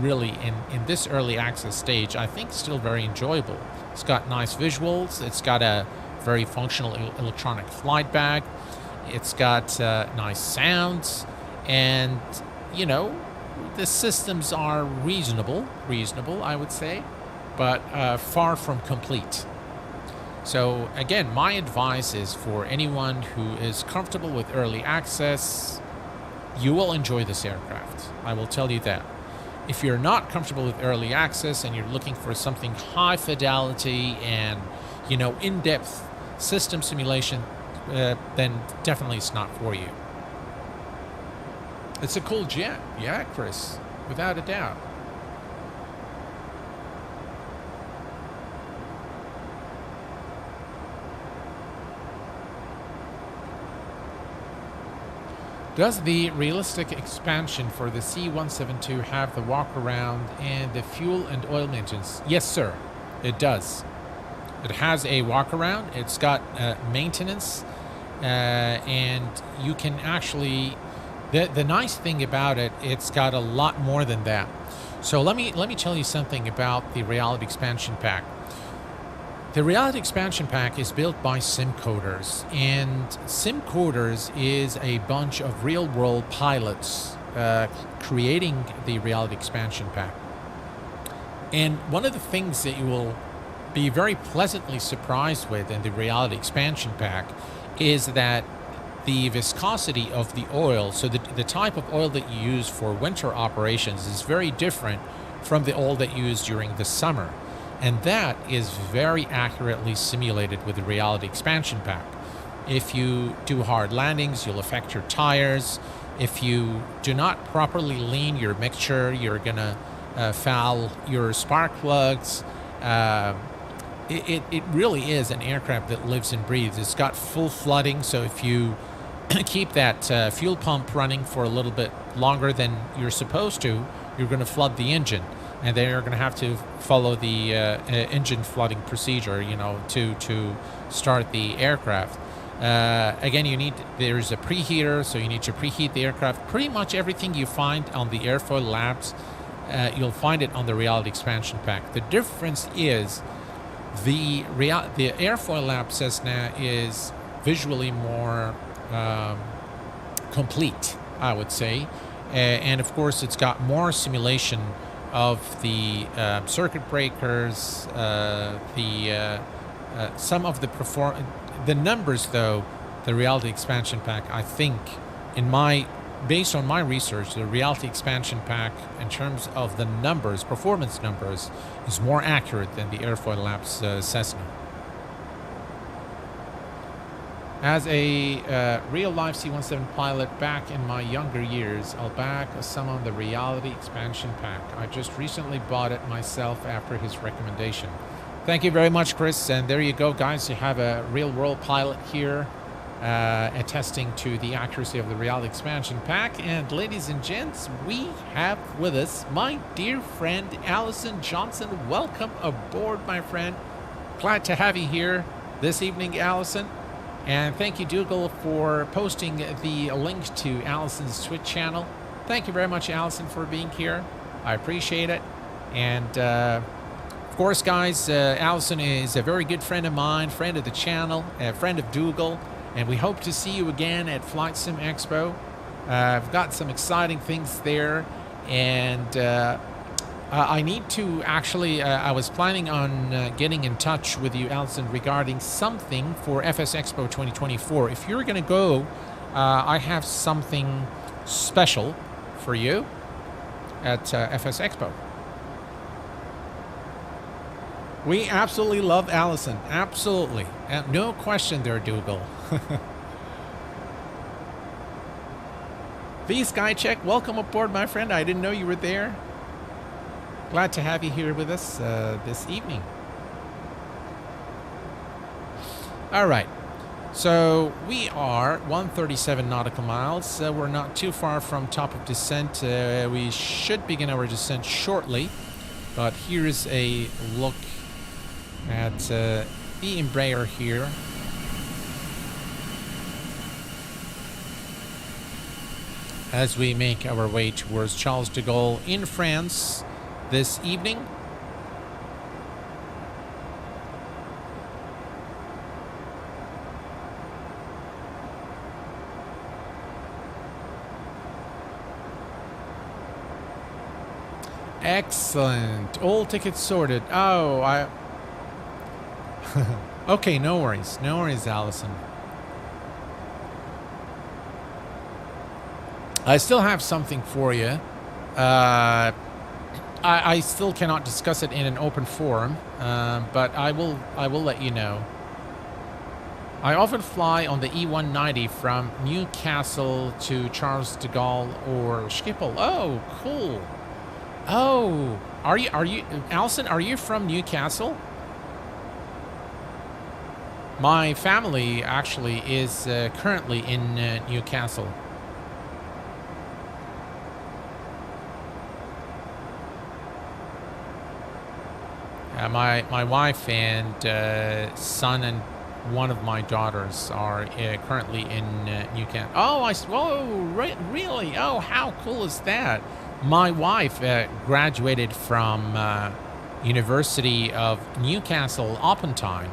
S1: really in this early access stage, I think still very enjoyable. It's got nice visuals, it's got a very functional electronic flight bag, it's got nice sounds, and, you know, the systems are reasonable, I would say, but far from complete. So again, my advice is for anyone who is comfortable with early access, you will enjoy this aircraft. I will tell you that. if you're not comfortable with early access and you're looking for something high fidelity and, you know, in-depth system simulation, then definitely it's not for you. It's a cool jet. Yeah, Chris, without a doubt. Does the realistic expansion for the C-172 have the walk-around and the fuel and oil engines? Yes, sir, it does. It has a walk-around. It's got maintenance, and you can actually... The nice thing about it, it's got a lot more than that. So let me tell you something about the Reality Expansion Pack. The Reality Expansion Pack is built by SimCoders, and SimCoders is a bunch of real-world pilots creating the Reality Expansion Pack. And one of the things that you will be very pleasantly surprised with in the Reality Expansion Pack is that the viscosity of the oil, so the type of oil that you use for winter operations, is very different from the oil that you use during the summer. And that is very accurately simulated with the Reality Expansion Pack. If you do hard landings, you'll affect your tires. If you do not properly lean your mixture, you're going to foul your spark plugs. It really is an aircraft that lives and breathes. It's got full flooding, so if you keep that fuel pump running for a little bit longer than you're supposed to, you're going to flood the engine. And then you're going to have to follow the engine flooding procedure, you know, to start the aircraft. Again, there's a preheater, so you need to preheat the aircraft. Pretty much everything you find on the airfoil labs, you'll find it on the Reality Expansion Pack. The difference is the airfoil lab Cessna is visually more complete, I would say. And of course, it's got more simulation of the circuit breakers, some of the numbers, though. The Reality Expansion Pack, I think, based on my research, the Reality Expansion Pack, in terms of the numbers, performance numbers, is more accurate than the Airfoil Labs Cessna. As a real-life C-17 pilot back in my younger years, I'll back some on the Reality Expansion Pack. I just recently bought it myself after his recommendation. Thank you very much, Chris. And there you go, guys. You have a real-world pilot here attesting to the accuracy of the Reality Expansion Pack. And ladies and gents, we have with us my dear friend, Allison Johnson. Welcome aboard, my friend. Glad to have you here this evening, Allison. And thank you, Dougal, for posting the link to Allison's Twitch channel. Thank you very much, Allison, for being here. I appreciate it. And, of course, guys, Allison is a very good friend of mine, friend of the channel, a friend of Dougal. And we hope to see you again at Flight Sim Expo. I've got some exciting things there. And I need to actually, I was planning on getting in touch with you, Allison, regarding something for FS Expo 2024. If you're going to go, I have something special for you at FS Expo. We absolutely love Allison. Absolutely. No question there, Dougal. V Skycheck, welcome aboard, my friend. I didn't know you were there. Glad to have you here with us this evening. All right. So we are 137 nautical miles. We're not too far from top of descent. We should begin our descent shortly. But here's a look at the Embraer here. As we make our way towards Charles de Gaulle in France this evening. Excellent. All tickets sorted. Oh, okay, no worries. No worries, Allison. I still have something for you. I still cannot discuss it in an open forum, but I will let you know. I often fly on the E190 from Newcastle to Charles de Gaulle or Schiphol. Oh, cool. Oh, are you, Alison, are you from Newcastle? My family actually is currently in Newcastle. My wife and son and one of my daughters are currently in Newcastle. Oh, whoa, really? Oh, how cool is that? My wife graduated from University of Newcastle upon Tyne,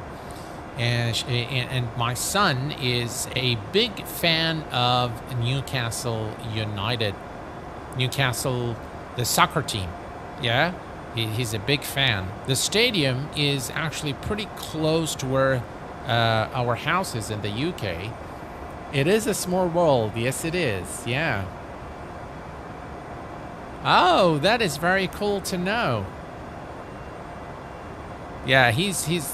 S1: and my son is a big fan of Newcastle United, Newcastle, the soccer team. Yeah, he's a big fan. The stadium is actually pretty close to where our house is in the UK. It is a small world. Yes, it is. Yeah. Oh, that is very cool to know. Yeah,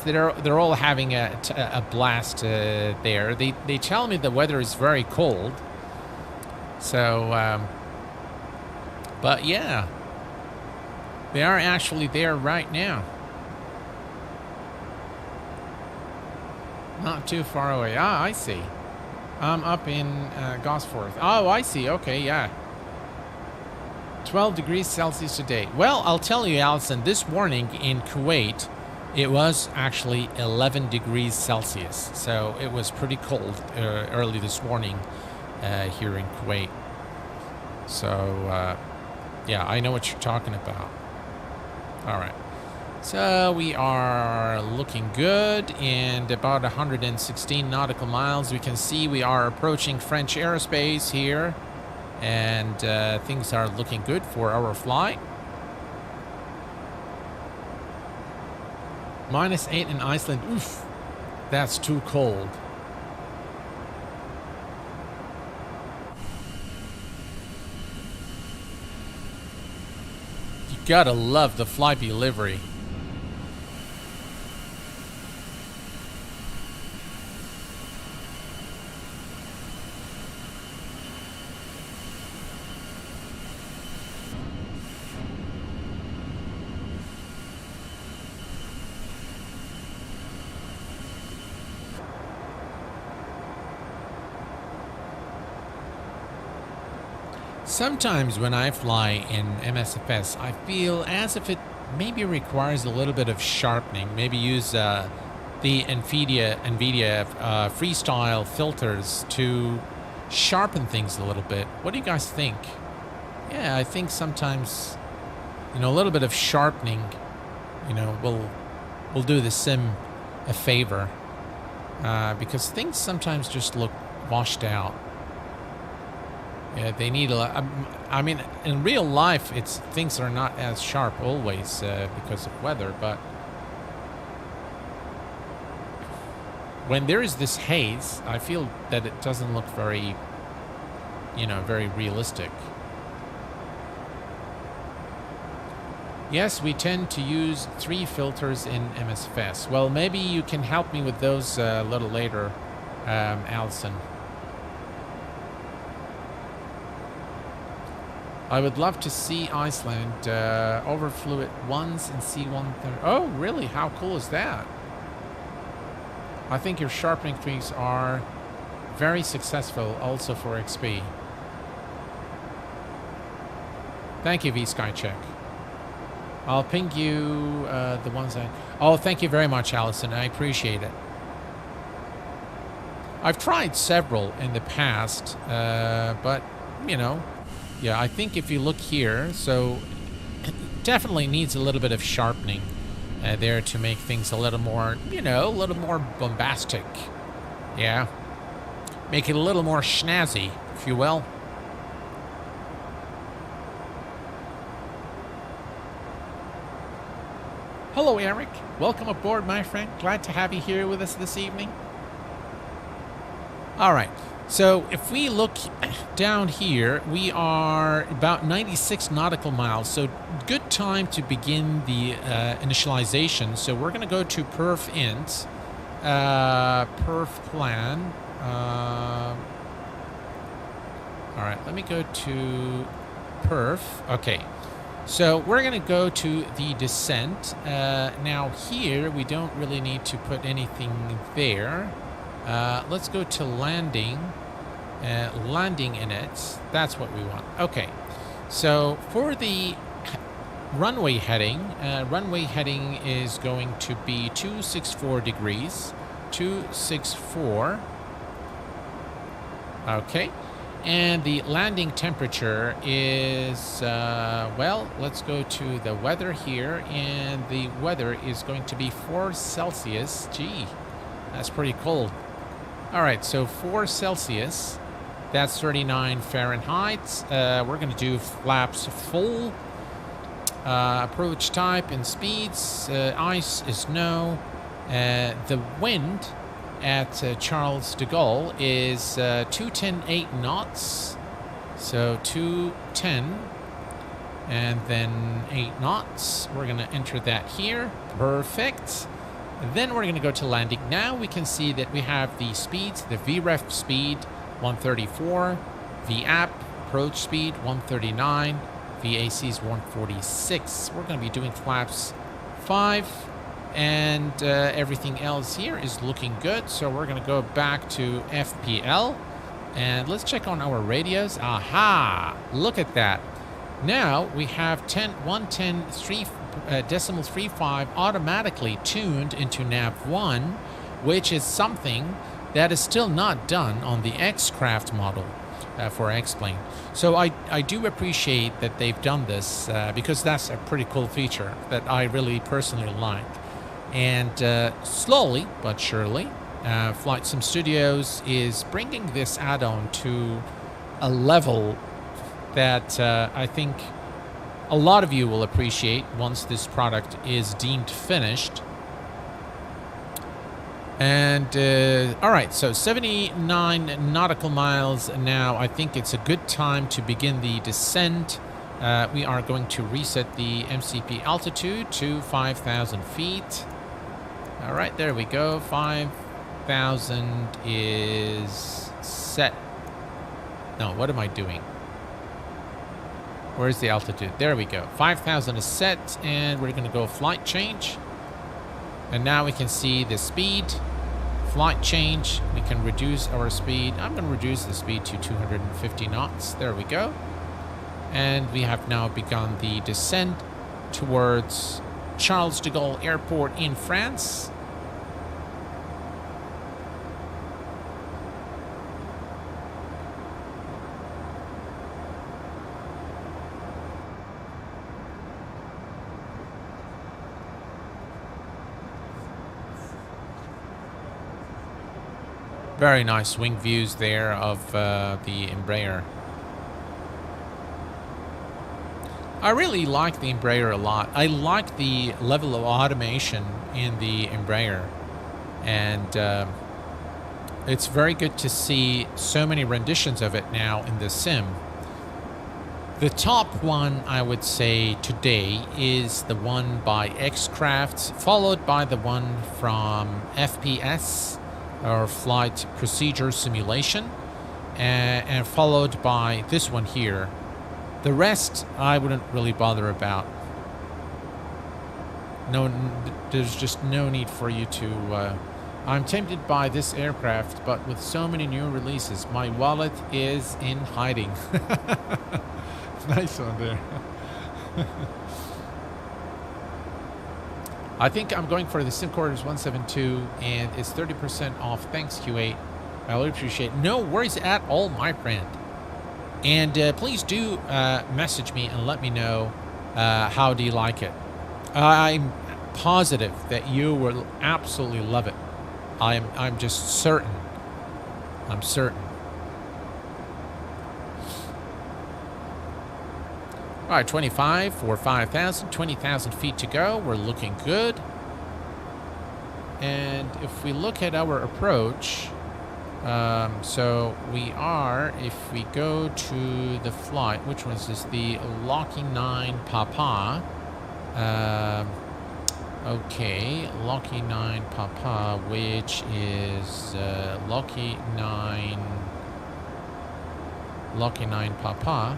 S1: they're all having a blast there. They tell me the weather is very cold. So, but yeah, they are actually there right now. Not too far away. Ah, I see. I'm up in Gosforth. Oh, I see. Okay, yeah. 12 degrees Celsius today. Well, I'll tell you, Alison, this morning in Kuwait, it was actually 11 degrees Celsius. So it was pretty cold early this morning here in Kuwait. So, yeah, I know what you're talking about. All right. So we are looking good, and about 116 nautical miles. We can see we are approaching French airspace here, and things are looking good for our flight. -8 in Iceland. Oof, that's too cold. You gotta love the Flybe livery. Sometimes when I fly in MSFS, I feel as if it maybe requires a little bit of sharpening. Maybe use the NVIDIA freestyle filters to sharpen things a little bit. What do you guys think? Yeah, I think sometimes, you know, a little bit of sharpening, you know, will do the sim a favor, because things sometimes just look washed out. Yeah, they need a lot. I mean, in real life, things are not as sharp always because of weather, but when there is this haze, I feel that it doesn't look very, you know, very realistic. Yes, we tend to use 3 filters in MSFS. Well, maybe you can help me with those a little later, Alison. I would love to see Iceland. Overflew it once and see 1/3. Oh, really? How cool is that? I think your sharpening tweaks are very successful also for XP. Thank you, VSkyCheck. I'll ping you the ones I... Oh, thank you very much, Allison. I appreciate it. I've tried several in the past, but, you know... Yeah, I think if you look here, so definitely needs a little bit of sharpening there to make things a little more, you know, a little more bombastic. Yeah. Make it a little more snazzy, if you will. Hello, Eric. Welcome aboard, my friend. Glad to have you here with us this evening. All right. So if we look down here, we are about 96 nautical miles. So good time to begin the initialization. So we're going to go to perf int, perf plan. All right, let me go to perf. Okay, so we're going to go to the descent. Now here, we don't really need to put anything there. Let's go to landing. Landing in it. That's what we want. Okay, so for the runway heading is going to be 264 degrees. 264. Okay. And the landing temperature is, well, let's go to the weather here. And the weather is going to be 4 Celsius. Gee, that's pretty cold. All right, so 4 Celsius, that's 39 Fahrenheit. We're going to do flaps full. Approach type and speeds. Ice is no. The wind at Charles de Gaulle is 210.8 knots. So 210 and then 8 knots. We're going to enter that here. Perfect. Then we're going to go to landing. Now we can see that we have the speeds, the VREF speed 134, VAP approach speed 139, VAC is 146. We're going to be doing flaps 5. And everything else here is looking good. So we're going to go back to FPL. And let's check on our radios. Aha! Look at that. Now we have 110.35 automatically tuned into nav1, which is something that is still not done on the X-Craft model for X-Plane. So I do appreciate that they've done this because that's a pretty cool feature that I really personally like. And slowly but surely, Flight Sim Studios is bringing this add-on to a level that I think a lot of you will appreciate once this product is deemed finished. And all right, so 79 nautical miles now. I think it's a good time to begin the descent. We are going to reset the MCP altitude to 5,000 feet. All right, there we go. 5,000 is set. No, what am I doing? Where's the altitude? There we go. 5,000 is set, and we're going to go flight change. And now we can see the speed. Flight change. We can reduce our speed. I'm going to reduce the speed to 250 knots. There we go. And we have now begun the descent towards Charles de Gaulle Airport in France. Very nice wing views there of the Embraer. I really like the Embraer a lot. I like the level of automation in the Embraer. And it's very good to see so many renditions of it now in the sim. The top one, I would say, today is the one by X-Craft, followed by the one from FPS, or Flight Procedure Simulation, and followed by this one here. The rest, I wouldn't really bother about. No, there's just no need for you to... I'm tempted by this aircraft, but with so many new releases, my wallet is in hiding. Nice one there. I think I'm going for the SimCorridors 172, and it's 30% off. Thanks, Q8. I really appreciate it. No worries at all, my friend. And please do message me and let me know how do you like it. I'm positive that you will absolutely love it. I'm just certain. I'm certain. All right, 25 for 5,000, 20,000 feet to go. We're looking good. And if we look at our approach, So we are, if we go to the flight, which one is this? The Lockheed 9 Papa. Okay, Lockheed 9 Papa, which is Lockheed 9 Papa.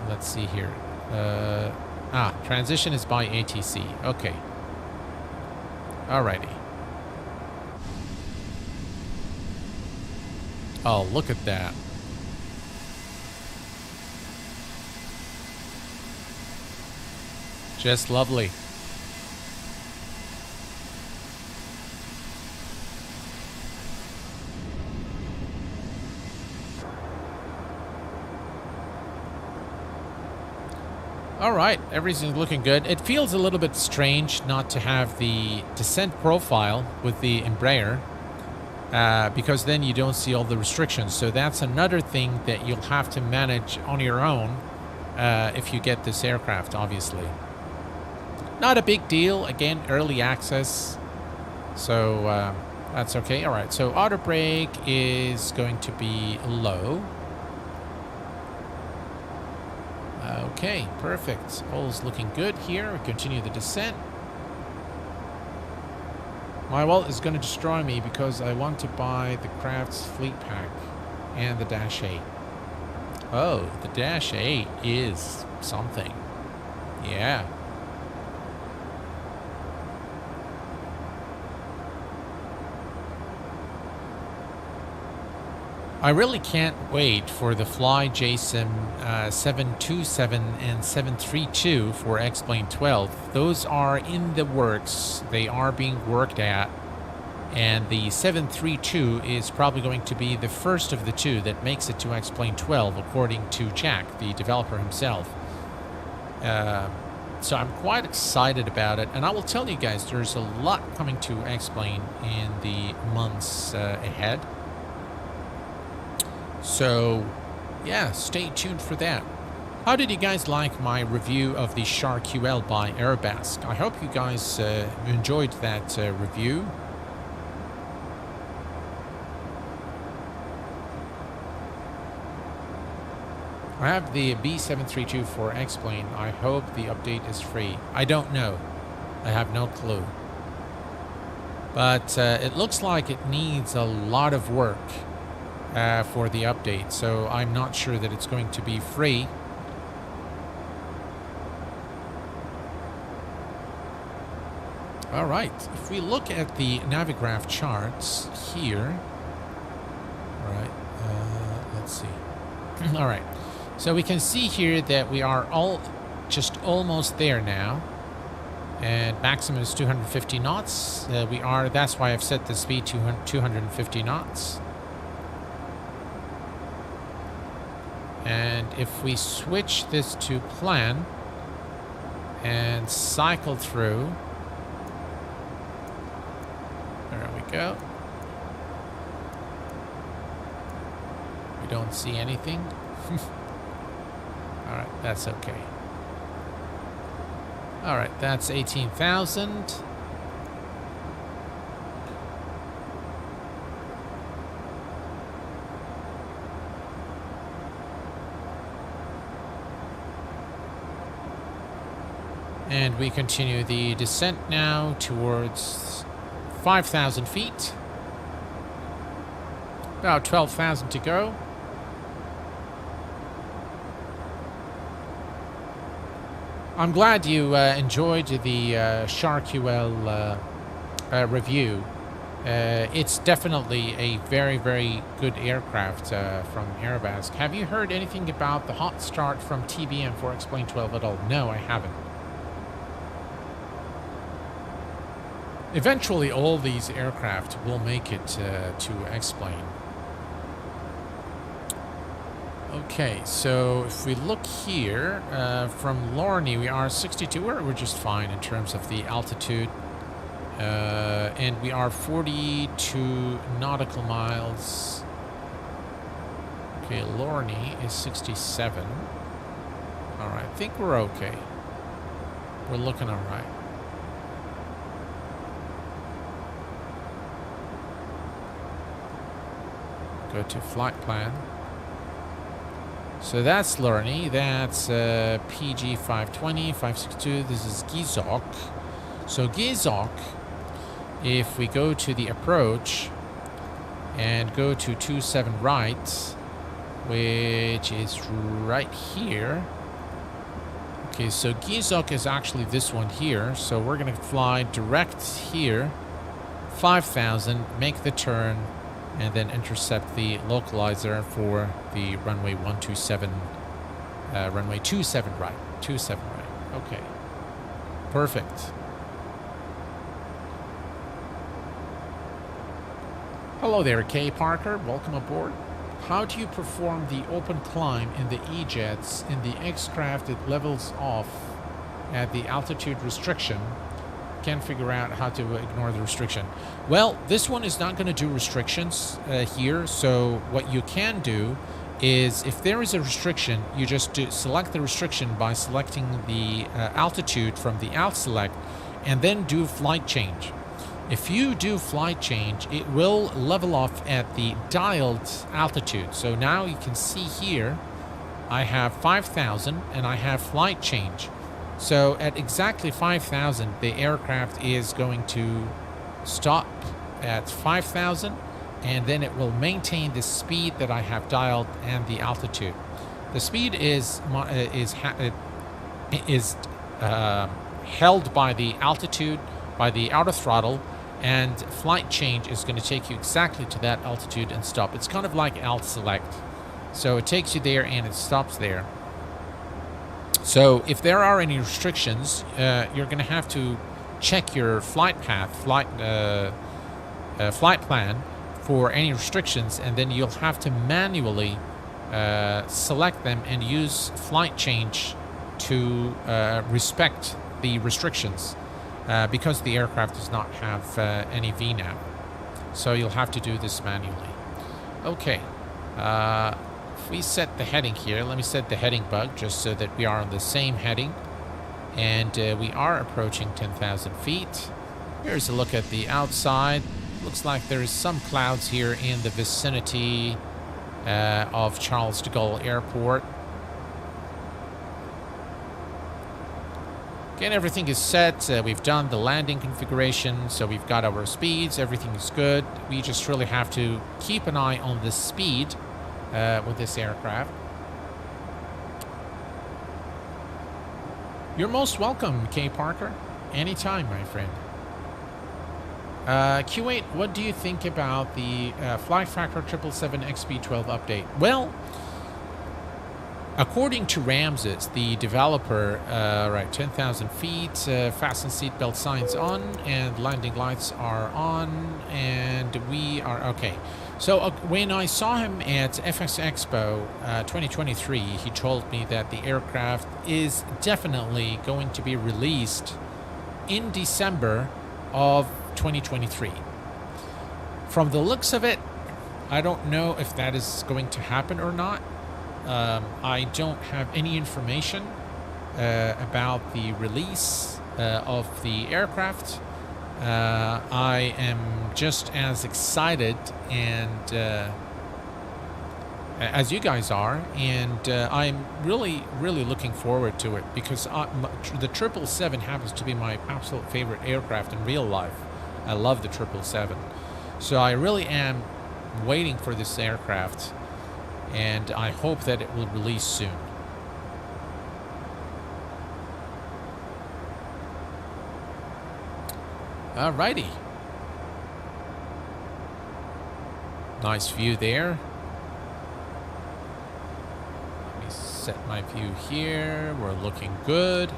S1: Let's see here. Transition is by ATC. Okay. Alrighty. Oh, look at that. Just lovely. All right, everything's looking good. It feels a little bit strange not to have the descent profile with the Embraer, because then you don't see all the restrictions. So that's another thing that you'll have to manage on your own if you get this aircraft, obviously. Not a big deal. Again, early access. So that's okay. All right, so auto brake is going to be low. Okay, perfect. All's looking good here. We continue the descent. My wallet is going to destroy me because I want to buy the Crafts Fleet Pack and the Dash 8. Oh, the Dash 8 is something. Yeah. I really can't wait for the Fly JSIM 727 and 732 for X-Plane 12. Those are in the works. They are being worked at. And the 732 is probably going to be the first of the two that makes it to X-Plane 12, according to Jack, the developer himself. So I'm quite excited about it. And I will tell you guys, there's a lot coming to X-Plane in the months ahead. So, yeah, stay tuned for that. How did you guys like my review of the Shark QL by Airbus? I hope you guys enjoyed that review. I have the B732 for X-Plane. I hope the update is free. I don't know. I have no clue. But it looks like it needs a lot of work for the update, so I'm not sure that it's going to be free. All right, if we look at the Navigraph charts here, all right, let's see. All right, so we can see here that we are just almost there now, and maximum is 250 knots. That's why I've set the speed to 250 knots. And if we switch this to plan and cycle through, there we go. We don't see anything. All right, that's okay. All right, that's 18,000. And we continue the descent now towards 5,000 feet. About 12,000 to go. I'm glad you enjoyed the Shark QL review. It's definitely a very, very good aircraft from Airbus. Have you heard anything about the hot start from TBM for X-Plane 12 at all? No, I haven't. Eventually, all these aircraft will make it to X-Plane. Okay, so if we look here, from Lorne, we are 62. We're just fine in terms of the altitude. And we are 42 nautical miles. Okay, Lorne is 67. All right, I think we're okay. We're looking all right. Go to flight plan. So that's Lurny. That's PG 520, 562. This is Gizok. So Gizok, if we go to the approach and go to 27 right, which is right here. Okay, so Gizok is actually this one here. So we're going to fly direct here, 5,000, make the turn, and then intercept the localizer for the runway 127, runway 27 right, 27 right. Okay, perfect. Hello there, Kay Parker. Welcome aboard. How do you perform the open climb in the E-jets in the X-craft that levels off at the altitude restriction? Can't figure out how to ignore the restriction. Well, this one is not going to do restrictions here. So what you can do is, if there is a restriction, you just select the restriction by selecting the altitude from the alt select, and then do flight change. If you do flight change, it will level off at the dialed altitude. So now you can see here, I have 5,000 and I have flight change. So at exactly 5,000, the aircraft is going to stop at 5,000, and then it will maintain the speed that I have dialed and the altitude. The speed is held by the altitude, by the outer throttle, and flight change is going to take you exactly to that altitude and stop. It's kind of like alt select. So it takes you there and it stops there. So if there are any restrictions, you're going to have to check your flight path, flight plan for any restrictions, and then you'll have to manually select them and use flight change to respect the restrictions. Because the aircraft does not have any VNAV. So you'll have to do this manually. Okay. If we set the heading here, let me set the heading bug just so that we are on the same heading. And we are approaching 10,000 feet. Here's a look at the outside. Looks like there's some clouds here in the vicinity of Charles de Gaulle Airport. Again, everything is set. We've done the landing configuration, so we've got our speeds. Everything is good. We just really have to keep an eye on the speed with this aircraft. You're most welcome, Kay Parker. Anytime, my friend. Q8, what do you think about the Flight Factor 777 XB12 update? Well, according to Ramses, the developer, right, 10,000 feet, fasten seatbelt signs on, and landing lights are on, and we are okay. So when I saw him at FS Expo 2023, he told me that the aircraft is definitely going to be released in December of 2023. From the looks of it, I don't know if that is going to happen or not. I don't have any information about the release of the aircraft. I am just as excited and as you guys are, and I'm really looking forward to it, because the 777 happens to be my absolute favorite aircraft in real life. I love the 777, so I really am waiting for this aircraft, and I hope that it will release soon. Alrighty. Nice view there. Let me set my view here. We're looking good.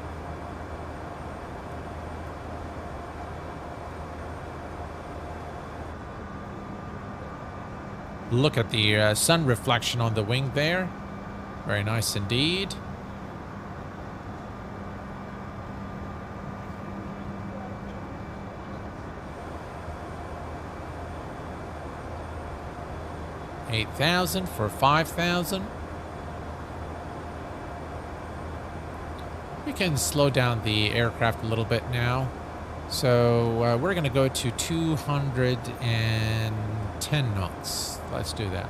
S1: Look at the sun reflection on the wing there. Very nice indeed. $8,000 for 5,000. We can slow down the aircraft a little bit now. So we're going to go to 210 knots. Let's do that.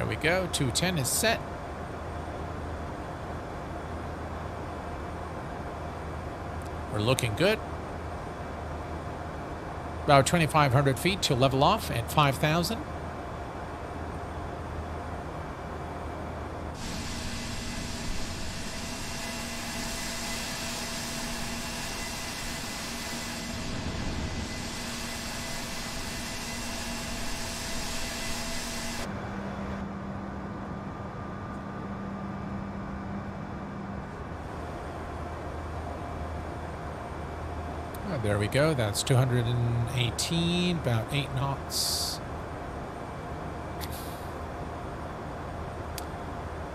S1: There we go. 210 is set. We're looking good. About 2,500 feet to level off at 5,000. Oh, there we go. That's 218, about 8 knots.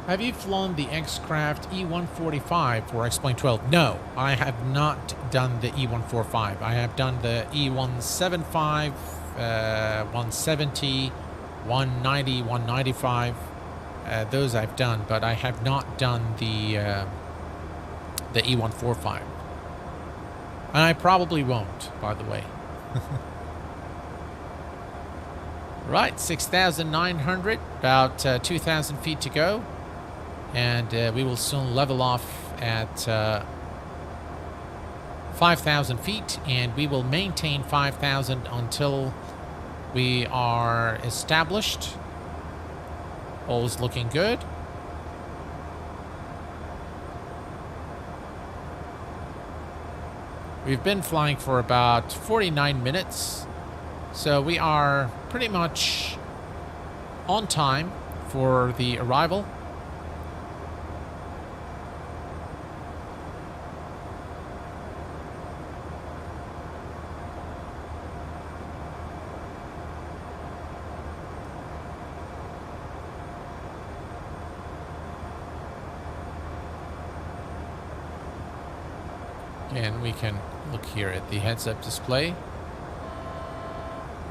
S1: Have you flown the X-Craft E145 for X-Plane 12? No, I have not done the E145. I have done the E175, 170, 190, 195. Those I've done, but I have not done the E145. And I probably won't, by the way. Right, 6,900, about 2,000 feet to go. And we will soon level off at 5,000 feet. And we will maintain 5,000 until we are established. All is looking good. We've been flying for about 49 minutes, so we are pretty much on time for the arrival. And we can look here at the heads-up display.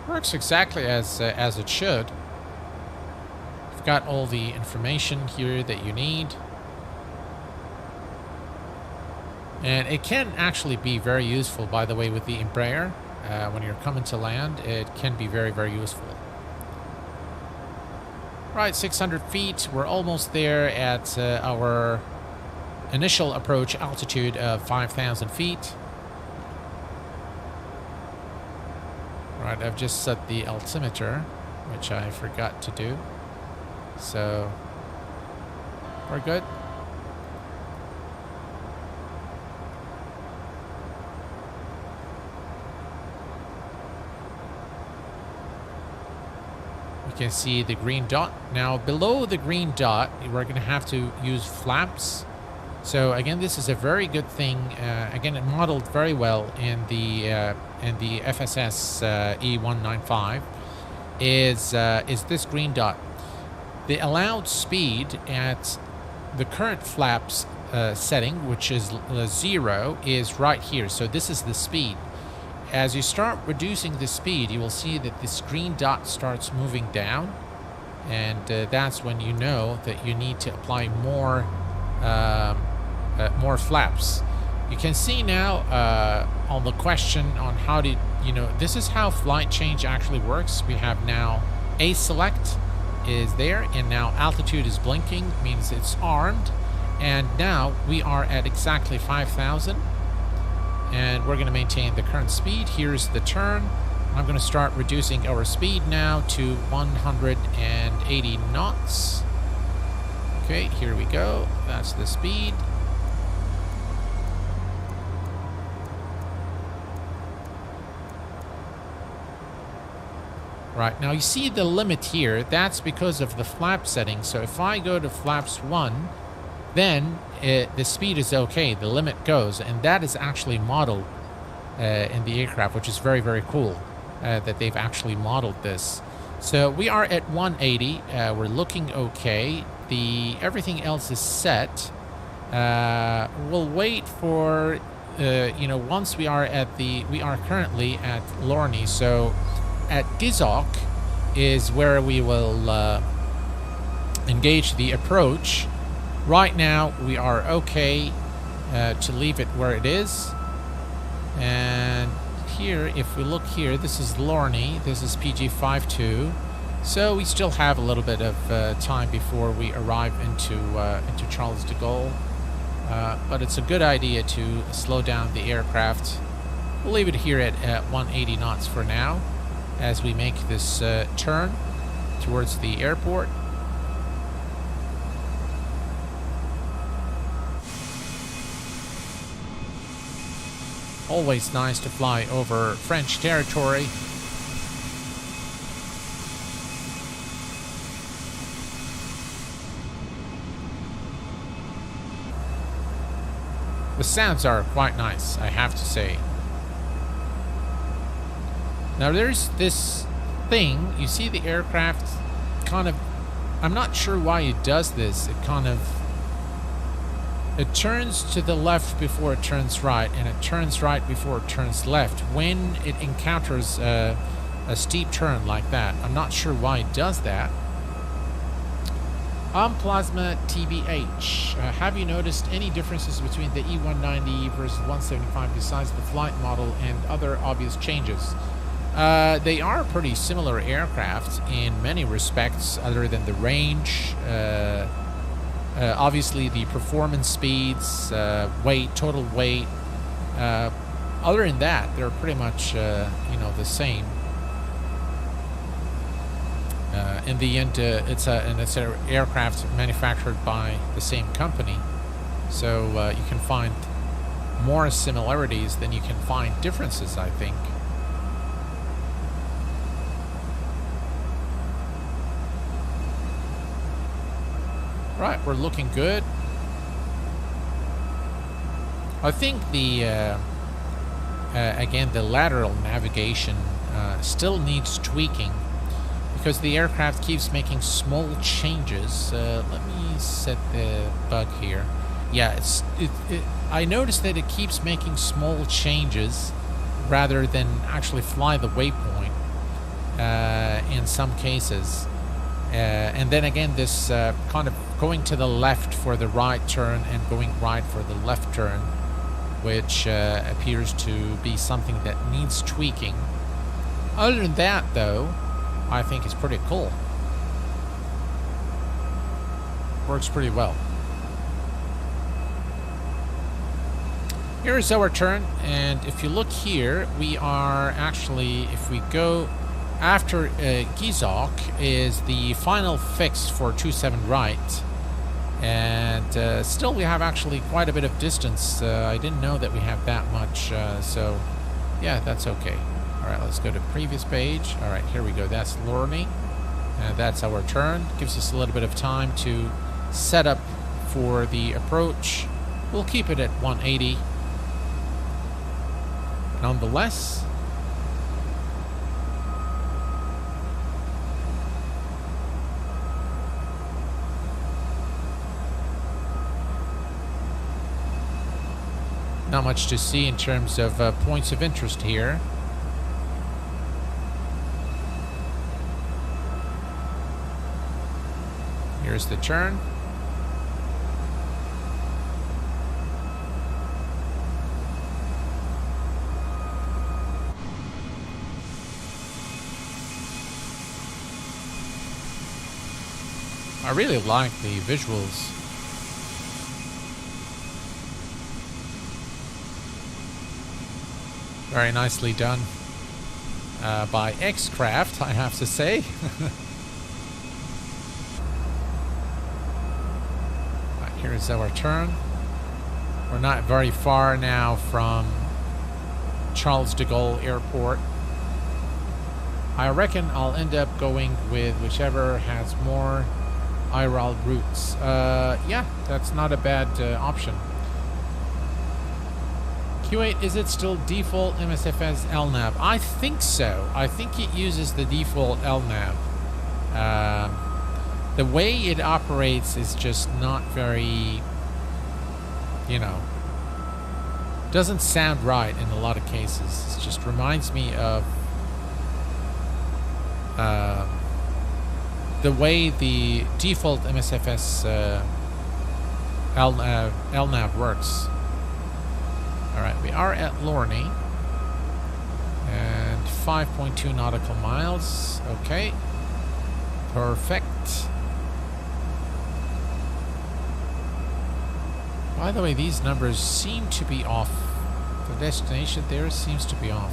S1: Works exactly as it should. You've got all the information here that you need. And it can actually be very useful, by the way, with the Embraer. When you're coming to land, it can be very, very useful. Right, 600 feet. We're almost there at our initial approach altitude of 5,000 feet. Right, I've just set the altimeter, which I forgot to do. So, we're good. You can see the green dot. Now, below the green dot, we're going to have to use flaps. So again, this is a very good thing. Again, it modeled very well in the FSS E195. Is this green dot? The allowed speed at the current flaps setting, which is 0, is right here. So this is the speed. As you start reducing the speed, you will see that this green dot starts moving down, and that's when you know that you need to apply more flaps. You can see now on the question on how to, this is how flight change actually works. We have now A select is there, and now altitude is blinking, means it's armed, and now we are at exactly 5,000, and we're going to maintain the current speed. Here's the turn. I'm going to start reducing our speed now to 180 knots. Okay, here we go. That's the speed. Right, now you see the limit here. That's because of the flap setting. So if I go to flaps 1, then the speed is okay. The limit goes, and that is actually modeled in the aircraft, which is very, very cool that they've actually modeled this. So we are at 180. We're looking okay. Everything else is set. We'll wait for once we are currently at Lorne. So at Gizok is where we will engage the approach. Right now we are okay to leave it where it is. And here, if we look here, this is Lorne, this is PG52. So we still have a little bit of time before we arrive into Charles de Gaulle. But it's a good idea to slow down the aircraft. We'll leave it here at 180 knots for now as we make this turn towards the airport. Always nice to fly over French territory. The sounds are quite nice, I have to say. Now there's this thing, you see the aircraft kind of, I'm not sure why it does this, it turns to the left before it turns right, and it turns right before it turns left when it encounters a steep turn like that. I'm not sure why it does that. Plasma TBH. Have you noticed any differences between the E190 versus 175 besides the flight model and other obvious changes? They are pretty similar aircraft in many respects other than the range, obviously the performance speeds, weight, total weight. Other than that, they're pretty much, the same. In the end, it's an aircraft manufactured by the same company, so you can find more similarities than you can find differences, I think. Right, we're looking good. I think the again, the lateral navigation still needs tweaking, because the aircraft keeps making small changes. Let me set the bug here. Yeah, I noticed that it keeps making small changes rather than actually fly the waypoint in some cases. And then again, this kind of going to the left for the right turn and going right for the left turn, which appears to be something that needs tweaking. Other than that, though, I think it's pretty cool. Works pretty well. Here's our turn, and if you look here, we are actually, if we go after Gizok is the final fix for 27 right, and still we have actually quite a bit of distance. I didn't know that we have that much, so yeah, that's okay. Alright, let's go to previous page. Alright, here we go. That's Lorne. That's our turn. Gives us a little bit of time to set up for the approach. We'll keep it at 180. Nonetheless, not much to see in terms of points of interest here. Here's the turn. I really like the visuals. Very nicely done by X-Craft, I have to say. Right, here's our turn. We're not very far now from Charles de Gaulle Airport. I reckon I'll end up going with whichever has more IRAL routes. Yeah, that's not a bad option. Q8, is it still default MSFS LNAV? I think so. I think it uses the default LNAV. The way it operates is just not very, doesn't sound right in a lot of cases. It just reminds me of the way the default MSFS LNAV works. Alright, we are at Lorne. And 5.2 nautical miles. Okay. Perfect. By the way, these numbers seem to be off. The destination there seems to be off.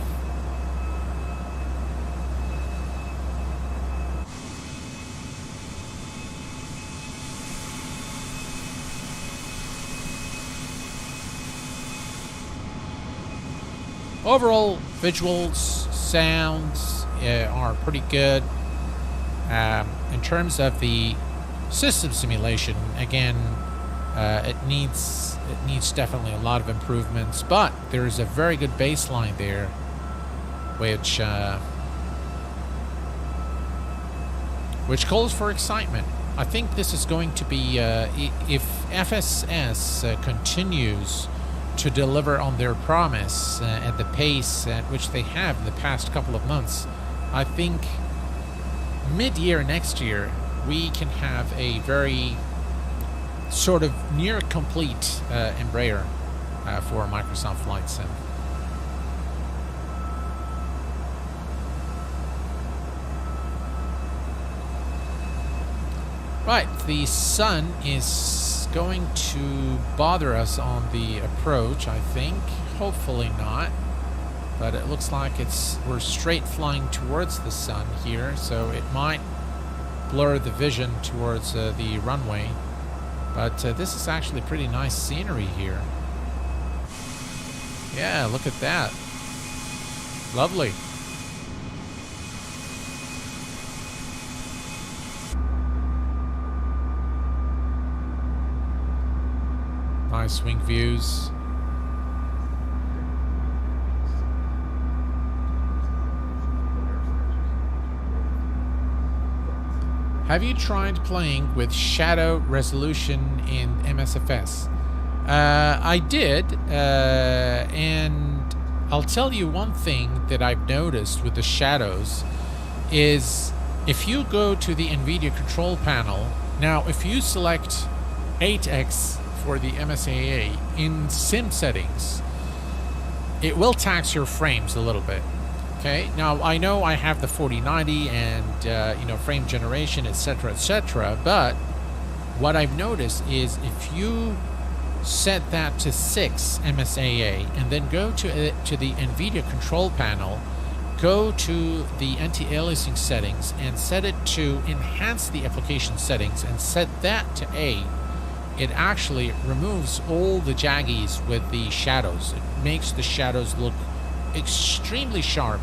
S1: Overall, visuals, sounds are pretty good. In terms of the system simulation, again, it needs definitely a lot of improvements, but there is a very good baseline there, which calls for excitement. I think this is going to be if FSS continues to deliver on their promise at the pace at which they have in the past couple of months, I think mid-year next year we can have a very sort of near complete Embraer for Microsoft Flight Sim. Right, the sun is going to bother us on the approach, I think. Hopefully not, but it looks like we're straight flying towards the sun here, so it might blur the vision towards the runway. But this is actually pretty nice scenery here. Yeah, look at that. Lovely. Nice wing views. Have you tried playing with shadow resolution in MSFS? I did, and I'll tell you one thing that I've noticed with the shadows is if you go to the NVIDIA control panel, now if you select 8x for the MSAA in sim settings, it will tax your frames a little bit. Okay, now I know I have the 4090 and you know, frame generation, etc., but what I've noticed is if you set that to 6 MSAA and then go to the NVIDIA control panel, go to the anti-aliasing settings and set it to enhance the application settings and set that to A, it actually removes all the jaggies with the shadows. It makes the shadows look extremely sharp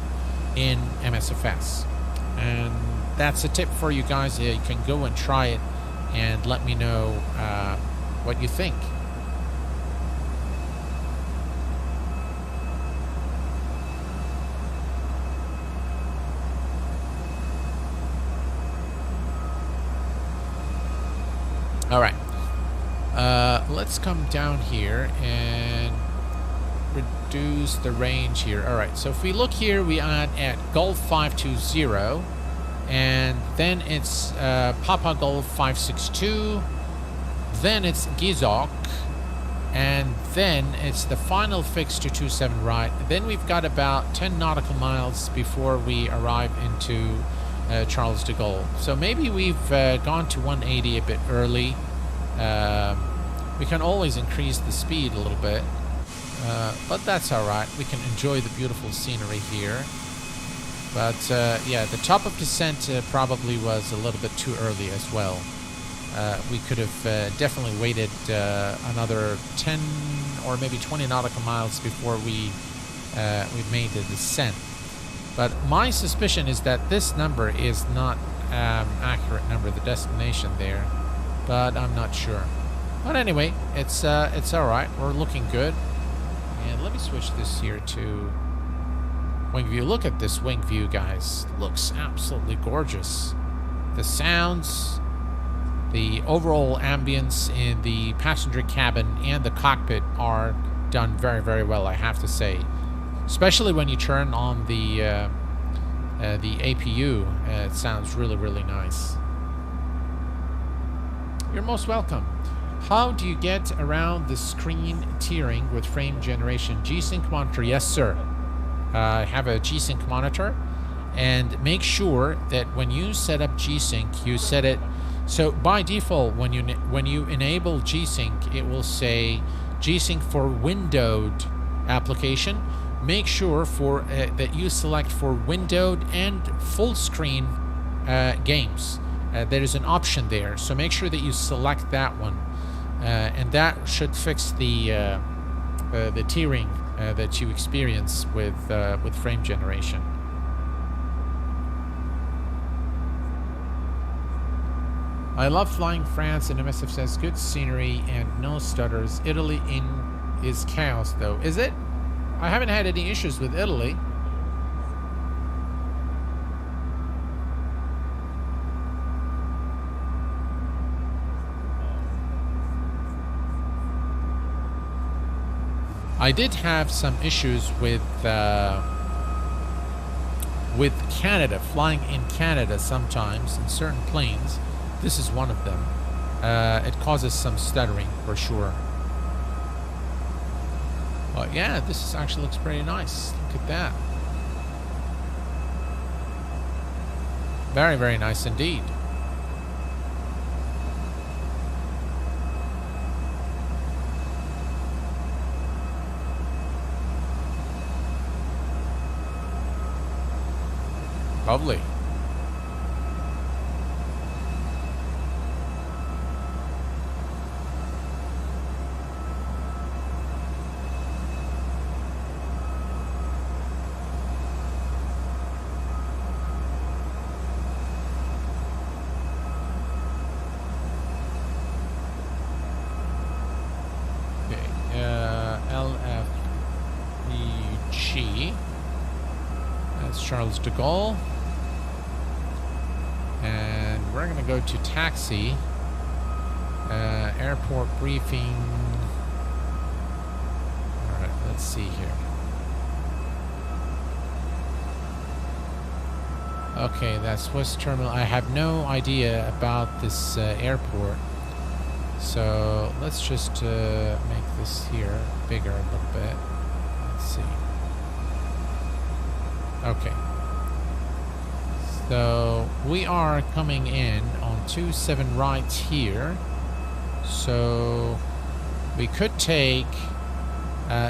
S1: in MSFS. And that's a tip for you guys. You can go and try it and let me know what you think. All right. Let's come down here and reduce the range here. All right, so if we look here, we are at Golf 520, and then it's Papa Golf 562, then it's Gizok, and then it's the final fix to 27 right. Then we've got about 10 nautical miles before we arrive into Charles de Gaulle. So maybe we've gone to 180 a bit early. We can always increase the speed a little bit, but that's alright. We can enjoy the beautiful scenery here. But yeah, the top of descent probably was a little bit too early as well. We could have definitely waited another 10 or maybe 20 nautical miles before we made the descent. But my suspicion is that this number is not accurate number, the destination there, but I'm not sure. But anyway, it's all right. We're looking good. And let me switch this here to wing view. Look at this wing view, guys. Looks absolutely gorgeous. The sounds, the overall ambience in the passenger cabin and the cockpit are done very, very well, I have to say. Especially when you turn on the APU, it sounds really, really nice. You're most welcome. How do you get around the screen tearing with frame generation? G-Sync monitor, yes sir. I have a G-Sync monitor, And make sure that when you set up G-Sync, you set it... So by default, when you enable G-Sync, it will say G-Sync for windowed application. Make sure that you select for windowed and full screen games. There is an option there, so make sure that you select that one, and that should fix the tearing that you experience with frame generation. I love flying France, and MSF says good scenery and no stutters. Italy is chaos though. Is it? I haven't had any issues with Italy. I did have some issues with Canada, flying in Canada sometimes in certain planes. This is one of them. It causes some stuttering for sure. But yeah, this actually looks pretty nice. Look at that. Very, very nice indeed. Lovely. LFEG. That's Charles de Gaulle. And we're going to go to taxi. Airport briefing. Alright, let's see here. Okay, that's Swiss Terminal. I have no idea about this airport. So let's just make this here bigger a little bit. Let's see. Okay. So we are coming in on 27 right here. So we could take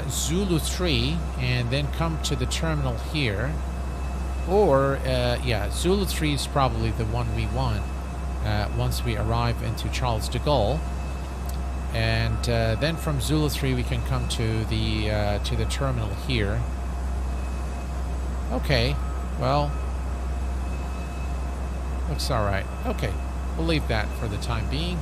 S1: Zulu 3 and then come to the terminal here. Or, yeah, Zulu 3 is probably the one we want once we arrive into Charles de Gaulle. And then from Zulu 3 we can come to the terminal here. Okay, well, looks alright. Okay, we'll leave that for the time being.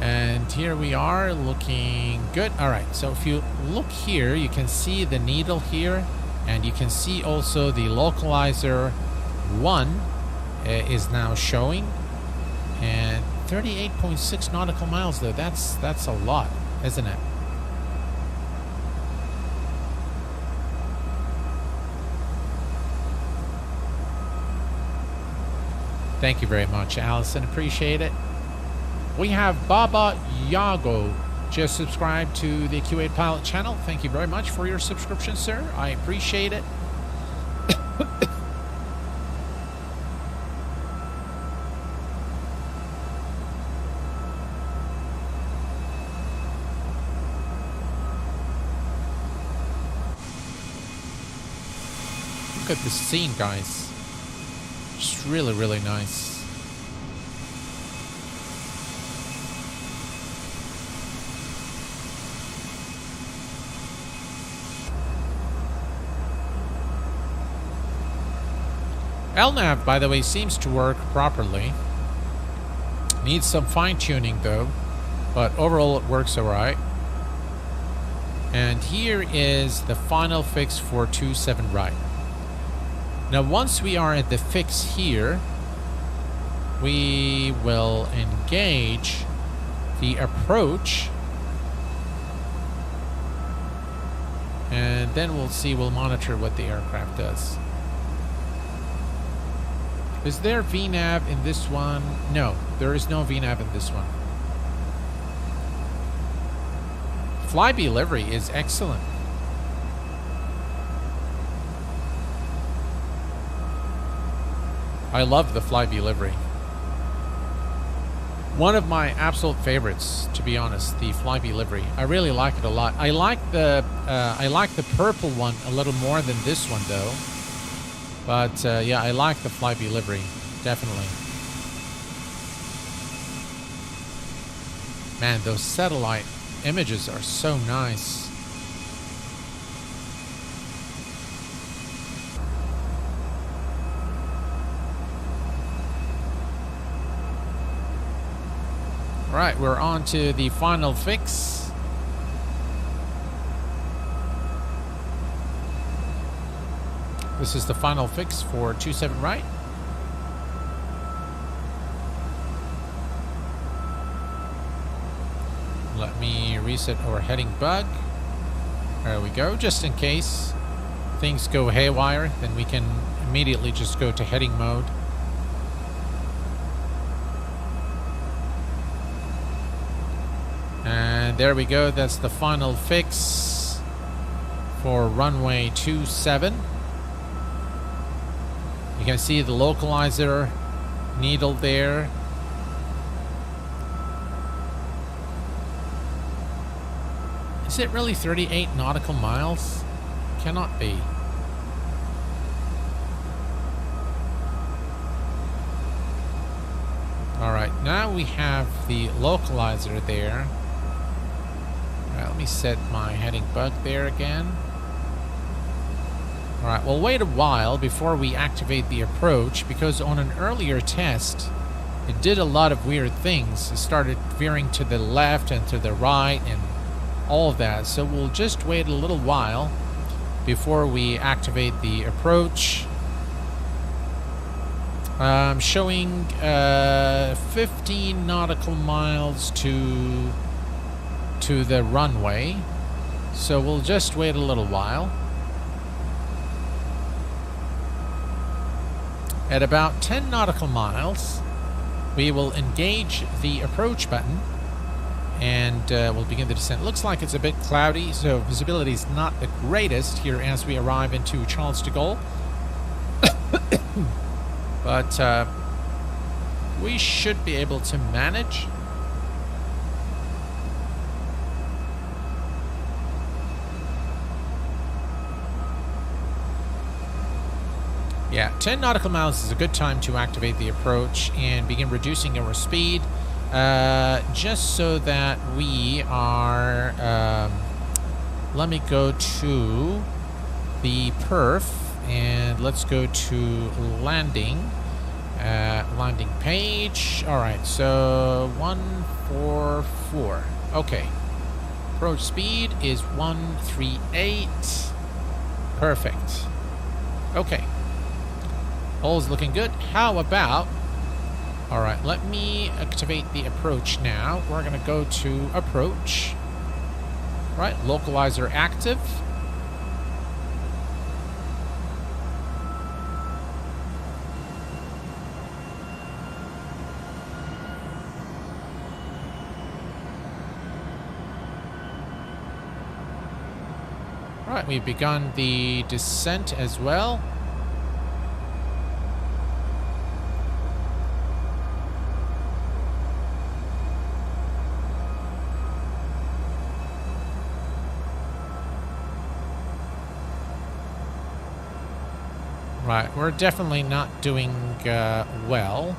S1: And here we are, looking good. Alright, so if you look here, you can see the needle here, and you can see also the localizer 1 is now showing. And 38.6 nautical miles though, that's a lot, isn't it? Thank you very much, Allison. Appreciate it. We have Baba Yago just subscribed to the Q8 Pilot channel. Thank you very much for your subscription, sir. I appreciate it. Look at this scene, guys. Just really, really nice. LNAV, by the way, seems to work properly. Needs some fine-tuning, though. But overall, it works alright. And here is the final fix for 27 right. Now, once we are at the fix here, we will engage the approach. And then we'll see, we'll monitor what the aircraft does. Is there VNAV in this one? No, there is no VNAV in this one. Flyby livery is excellent. I love the Flybe livery. One of my absolute favorites, to be honest, the Flybe livery. I really like it a lot. I like the purple one a little more than this one, though. But yeah, I like the Flybe livery, definitely. Man, those satellite images are so nice. Right, we're on to the final fix. This is the final fix for 27 right. Let me reset our heading bug. There we go, just in case things go haywire, then we can immediately just go to heading mode. And there we go, that's the final fix for runway 27. You can see the localizer needle there. Is it really 38 nautical miles? Cannot be. Alright, now we have the localizer there. Let me set my heading bug there again. Alright, we'll wait a while before we activate the approach, because on an earlier test, it did a lot of weird things. It started veering to the left and to the right and all of that. So we'll just wait a little while before we activate the approach. Showing 15 nautical miles to the runway, so we'll just wait a little while. At about 10 nautical miles, we will engage the approach button and we'll begin the descent. Looks like it's a bit cloudy, so visibility is not the greatest here as we arrive into Charles de Gaulle. But we should be able to manage. Yeah, 10 nautical miles is a good time to activate the approach and begin reducing our speed, just so that we are, let me go to the perf, and let's go to landing, landing page. Alright, so 144, okay. Approach speed is 138, perfect, okay. All's looking good. How about... Alright, let me activate the approach now. We're going to go to approach. Right, localizer active. Alright, we've begun the descent as well. Right, we're definitely not doing well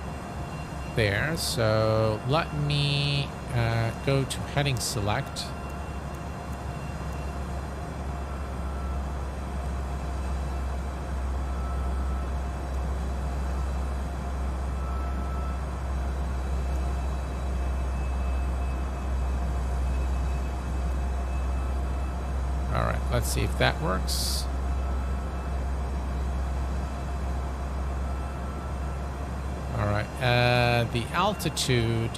S1: there, so let me go to heading select. Alright, let's see if that works. Alright, the altitude.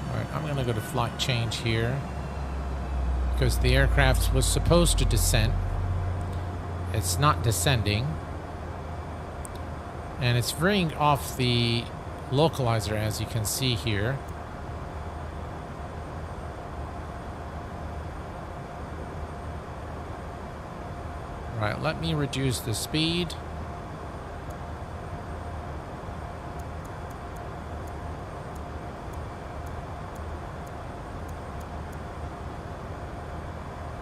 S1: Alright, I'm gonna go to flight change here, because the aircraft was supposed to descend. It's not descending. And it's veering off the localizer, as you can see here. Right, let me reduce the speed.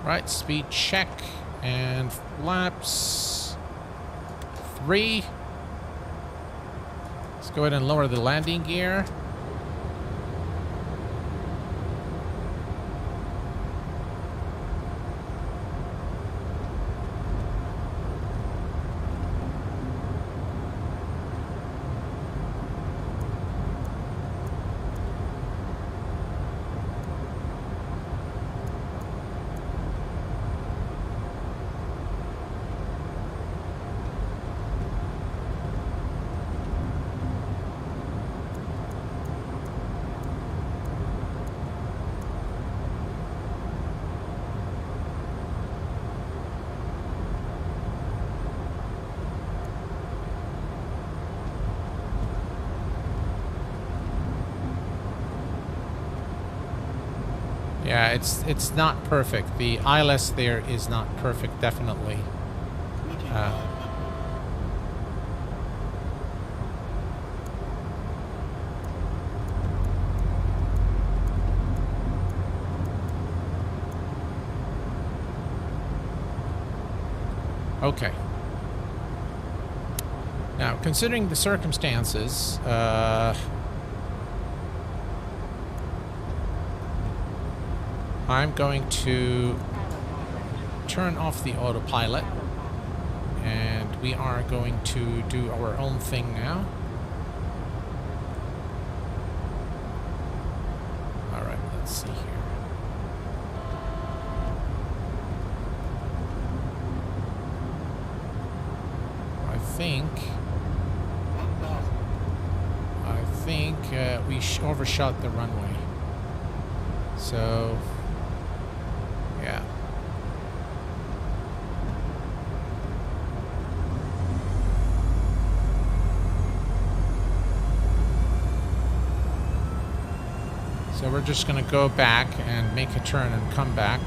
S1: Right, speed check. And flaps 3. Let's go ahead and lower the landing gear. Yeah, it's not perfect. The ILS there is not perfect, definitely. Okay. Now, considering the circumstances, I'm going to turn off the autopilot, and we are going to do our own thing now. Alright, let's see here. I think we overshot the runway. So, yeah. So we're just going to go back and make a turn and come back.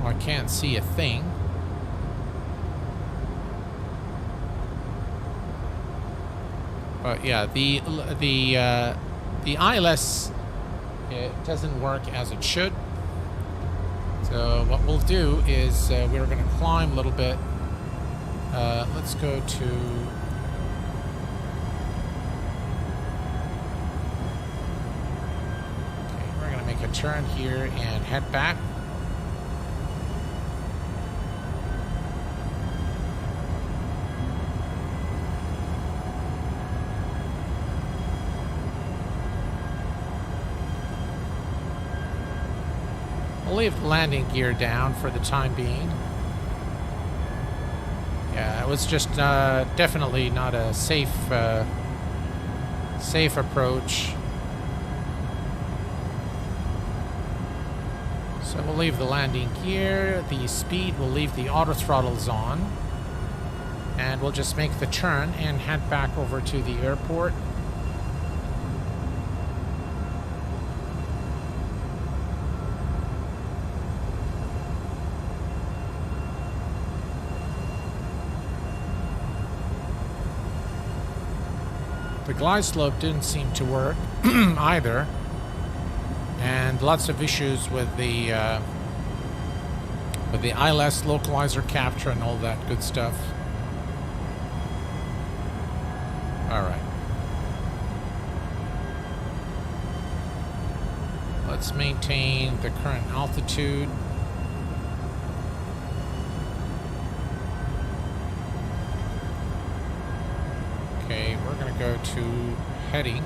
S1: Well, I can't see a thing. But yeah, the ILS, it doesn't work as it should. So what we'll do is we're going to climb a little bit. Let's go to... Okay, we're going to make a turn here and head back. I'll leave the landing gear down for the time being. Yeah, it was just definitely not a safe approach. So we'll leave the landing gear, the speed, we'll leave the auto throttles on, and we'll just make the turn and head back over to the airport. The glide slope didn't seem to work either, and lots of issues with the ILS localizer capture and all that good stuff. All right, let's maintain the current altitude. Okay, we're going to go to heading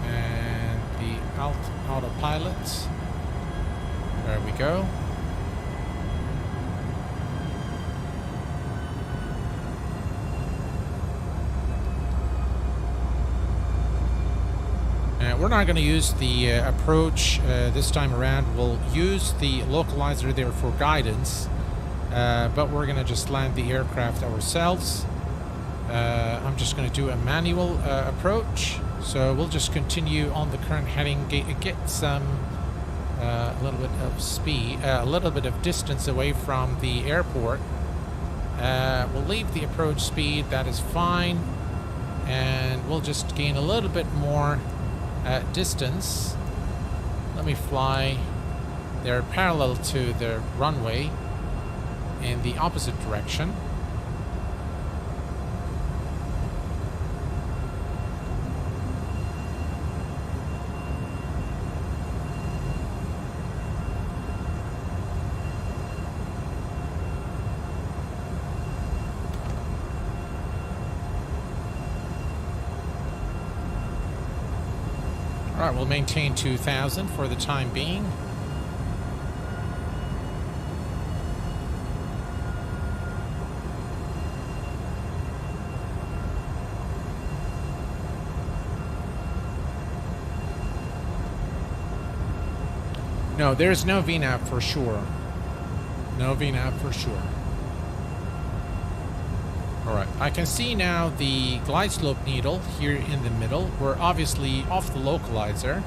S1: and the autopilot. There we go. We're not going to use the approach this time around. We'll use the localizer there for guidance, but we're going to just land the aircraft ourselves. I'm just going to do a manual approach. So we'll just continue on the current heading, get some a little bit of speed, a little bit of distance away from the airport. We'll leave the approach speed, that is fine, and we'll just gain a little bit more distance. Let me fly there parallel to the runway in the opposite direction. Alright, we'll maintain 2000 for the time being. No, there's no VNAV for sure. No VNAV for sure. Alright, I can see now the glide slope needle here in the middle. We're obviously off the localizer.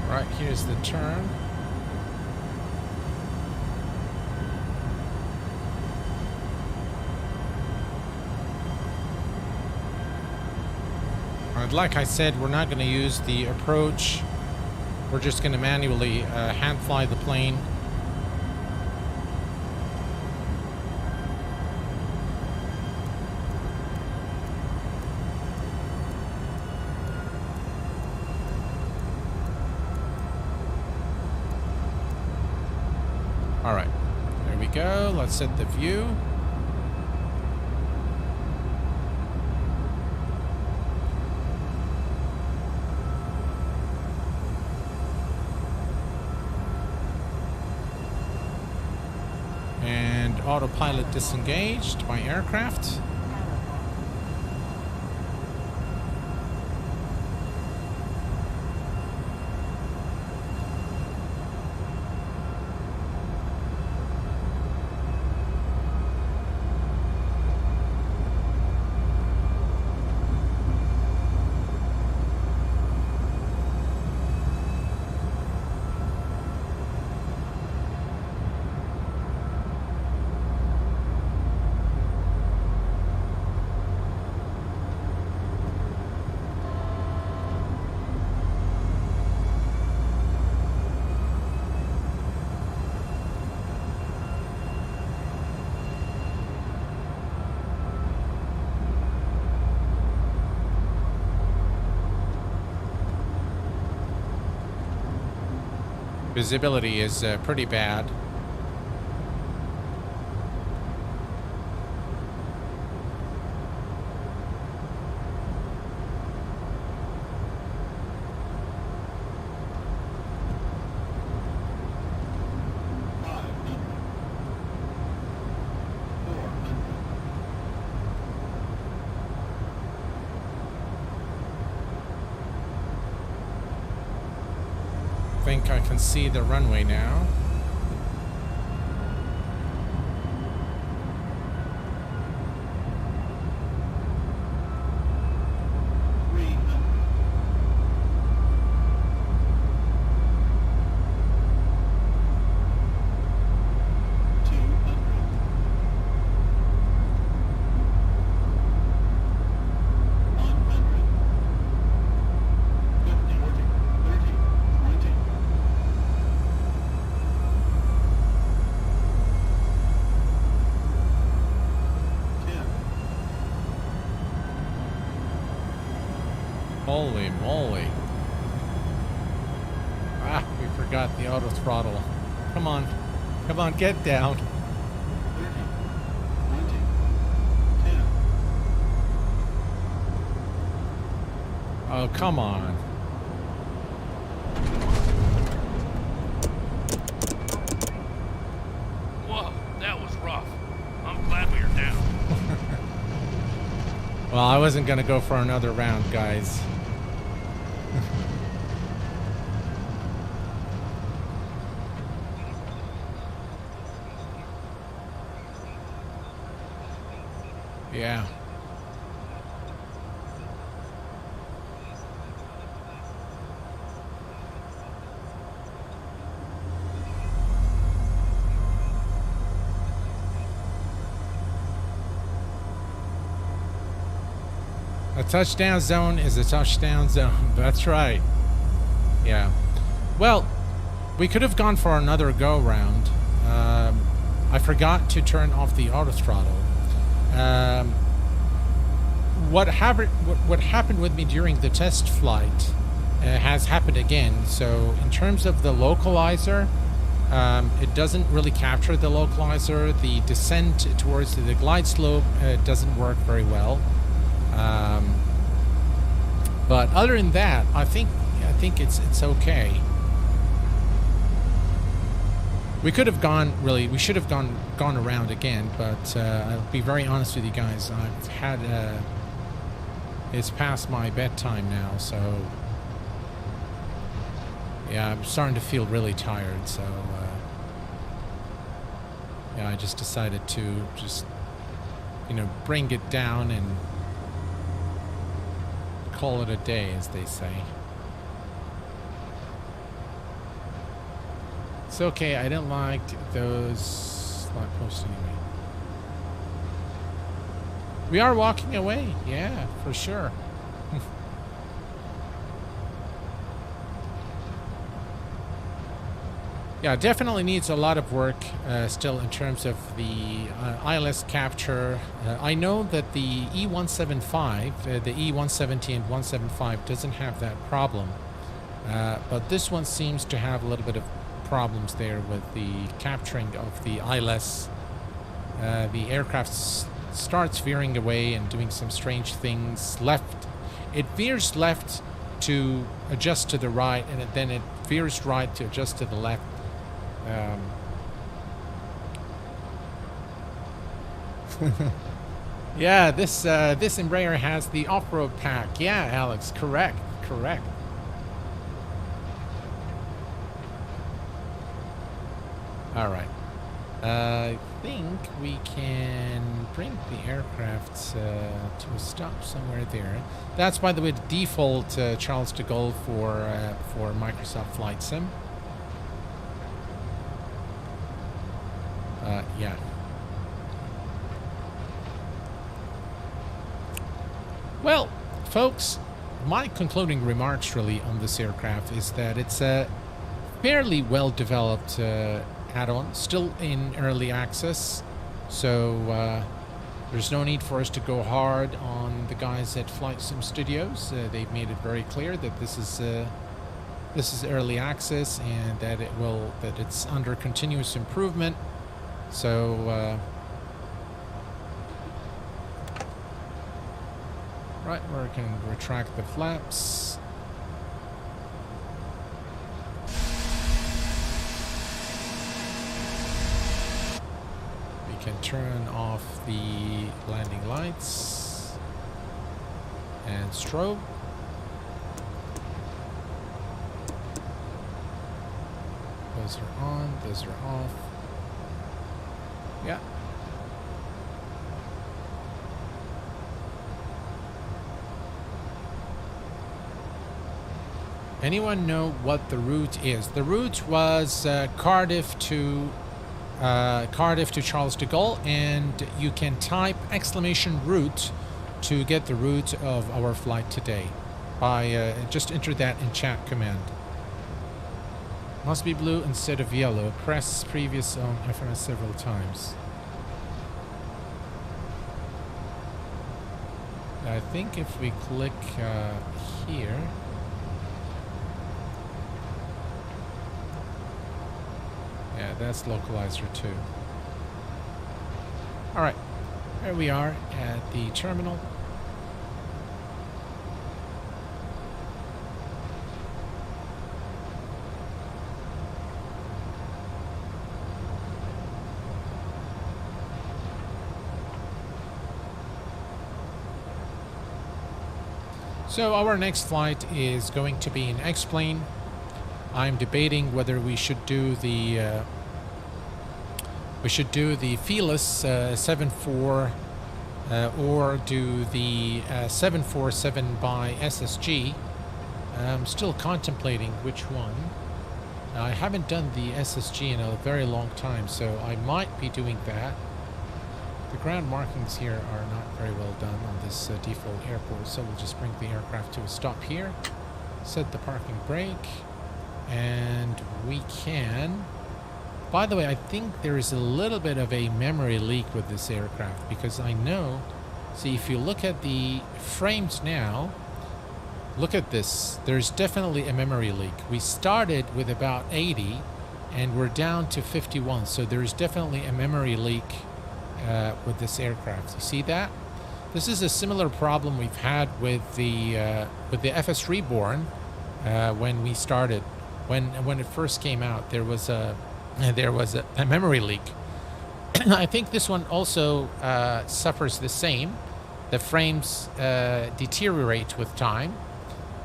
S1: Right, here's the turn. And like I said, we're not going to use the approach. We're just going to manually hand fly the plane. Alright, there we go. Let's set the view. And autopilot disengaged my aircraft. Visibility is pretty bad. I think I can see the runway now. Holy moly. Ah, we forgot the auto throttle. Come on. Come on, get down.
S4: 30, 20, 10.
S1: Oh, come on.
S5: Whoa, that was rough. I'm glad we are down.
S1: Well, I wasn't gonna go for another round, guys. Yeah. A touchdown zone is a touchdown zone. That's right. Yeah. Well, we could have gone for another go round. I forgot to turn off the auto throttle. What happened with me during the test flight has happened again. So in terms of the localizer, it doesn't really capture the localizer. The descent towards the glide slope doesn't work very well. But other than that, I think it's okay. We could have gone, really, we should have gone around again, but I'll be very honest with you guys. I've had, it's past my bedtime now, so yeah, I'm starting to feel really tired, so yeah, I just decided to just, you know, bring it down and call it a day, as they say. It's okay, I didn't like those light posts anyway. We are walking away, yeah, for sure. Yeah, definitely needs a lot of work still in terms of the ILS capture. I know that the E175, the E170 and 175 doesn't have that problem. But this one seems to have a little bit of problems there with the capturing of the ILS. The aircraft starts veering away and doing some strange things. Left, it veers left to adjust to the right, and then it veers right to adjust to the left. Yeah, this Embraer has the off-road pack. Yeah, Alex, correct. All right. I think we can bring the aircraft to a stop somewhere there. That's, by the way, the default Charles de Gaulle for Microsoft Flight Sim. Yeah. Well, folks, my concluding remarks really on this aircraft is that it's a fairly well-developed add-on, still in early access, so there's no need for us to go hard on the guys at Flight Sim Studios. They've made it very clear that this is early access and that it's under continuous improvement. So right, we can retract the flaps. We can turn off the landing lights and strobe. Those are on, those are off. Yeah. Anyone know what the route is? The route was Cardiff to Charles de Gaulle, and you can type !route to get the route of our flight today. By just enter that in chat command. Must be blue instead of yellow. Press previous on FMS several times. I think if we click here. Yeah, that's localizer 2. Alright, here we are at the terminal. So our next flight is going to be an X-plane. I'm debating whether we should do the Fearless 74 or do the 747 by SSG. I'm still contemplating which one. I haven't done the SSG in a very long time, so I might be doing that. The ground markings here are not very well done on this default airport, so we'll just bring the aircraft to a stop here, set the parking brake, and we can... By the way, I think there is a little bit of a memory leak with this aircraft, because I know... See, if you look at the frames now, look at this. There's definitely a memory leak. We started with about 80, and we're down to 51, so there's definitely a memory leak with this aircraft. You see that? This is a similar problem we've had with the FS Reborn when we started. When it first came out, there was a memory leak. I think this one also suffers the same. The frames deteriorate with time,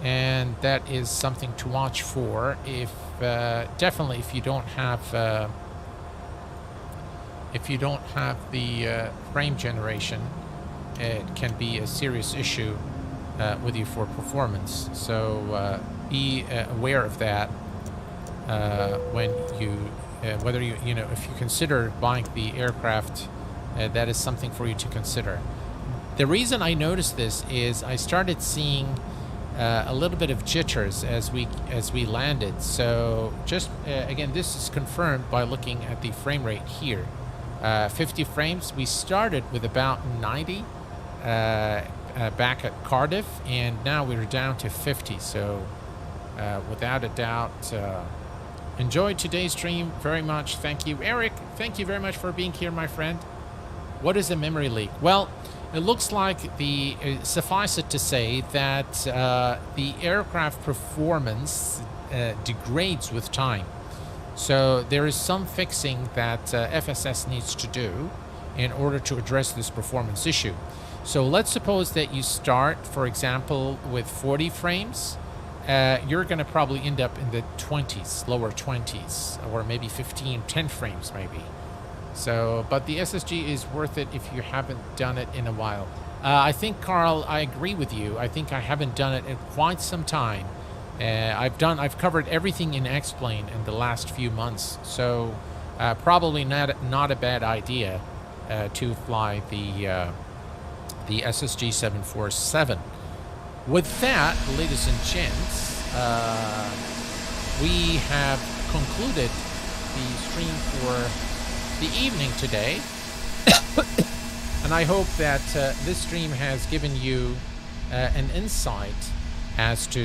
S1: and that is something to watch for. If definitely if you don't have the frame generation, it can be a serious issue with you for performance. So be aware of that when you, whether you know, if you consider buying the aircraft, that is something for you to consider. The reason I noticed this is I started seeing a little bit of jitters as we landed. So just again, this is confirmed by looking at the frame rate here. 50 frames. We started with about 90 back at Cardiff, and now we're down to 50. So without a doubt, enjoyed today's stream very much. Thank you, Eric. Thank you very much for being here, my friend. What is a memory leak? Well, it looks like suffice it to say that the aircraft performance degrades with time. So there is some fixing that FSS needs to do in order to address this performance issue. So let's suppose that you start, for example, with 40 frames. You're going to probably end up in the 20s, lower 20s, or maybe 15, 10 frames maybe. So, but the SSG is worth it if you haven't done it in a while. I think, Carl, I agree with you. I think I haven't done it in quite some time. I've covered everything in X-Plane in the last few months, so probably not a bad idea to fly the SSG 747. With that, ladies and gents, we have concluded the stream for the evening today, and I hope that this stream has given you an insight as to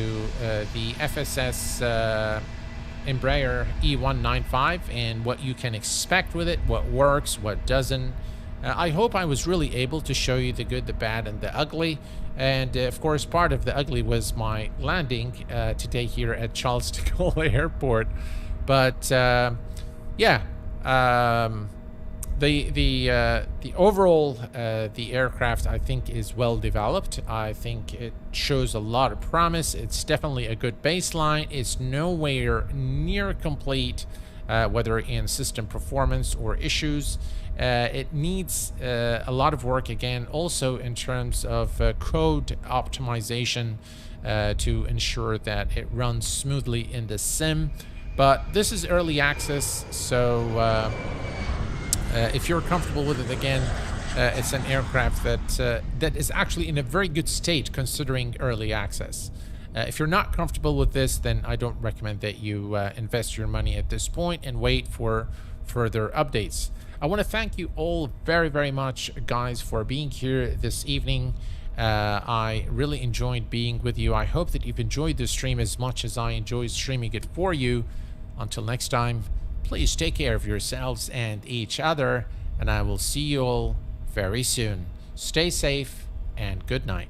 S1: the FSS Embraer E195 and what you can expect with it, what works, what doesn't. I hope I was really able to show you the good, the bad, and the ugly. And of course, part of the ugly was my landing today here at Charles de Gaulle Airport. But yeah, the overall the aircraft, I think, is well developed. I think it shows a lot of promise. It's definitely a good baseline. It's nowhere near complete, whether in system performance or issues. It needs a lot of work, again, also in terms of code optimization to ensure that it runs smoothly in the sim. But this is early access, so if you're comfortable with it, again, it's an aircraft that is actually in a very good state considering early access. If you're not comfortable with this, then I don't recommend that you invest your money at this point and wait for further updates. I want to thank you all very, very much, guys, for being here this evening. I really enjoyed being with you. I hope that you've enjoyed this stream as much as I enjoyed streaming it for you. Until next time, Please take care of yourselves and each other, and I will see you all very soon. Stay safe and good night.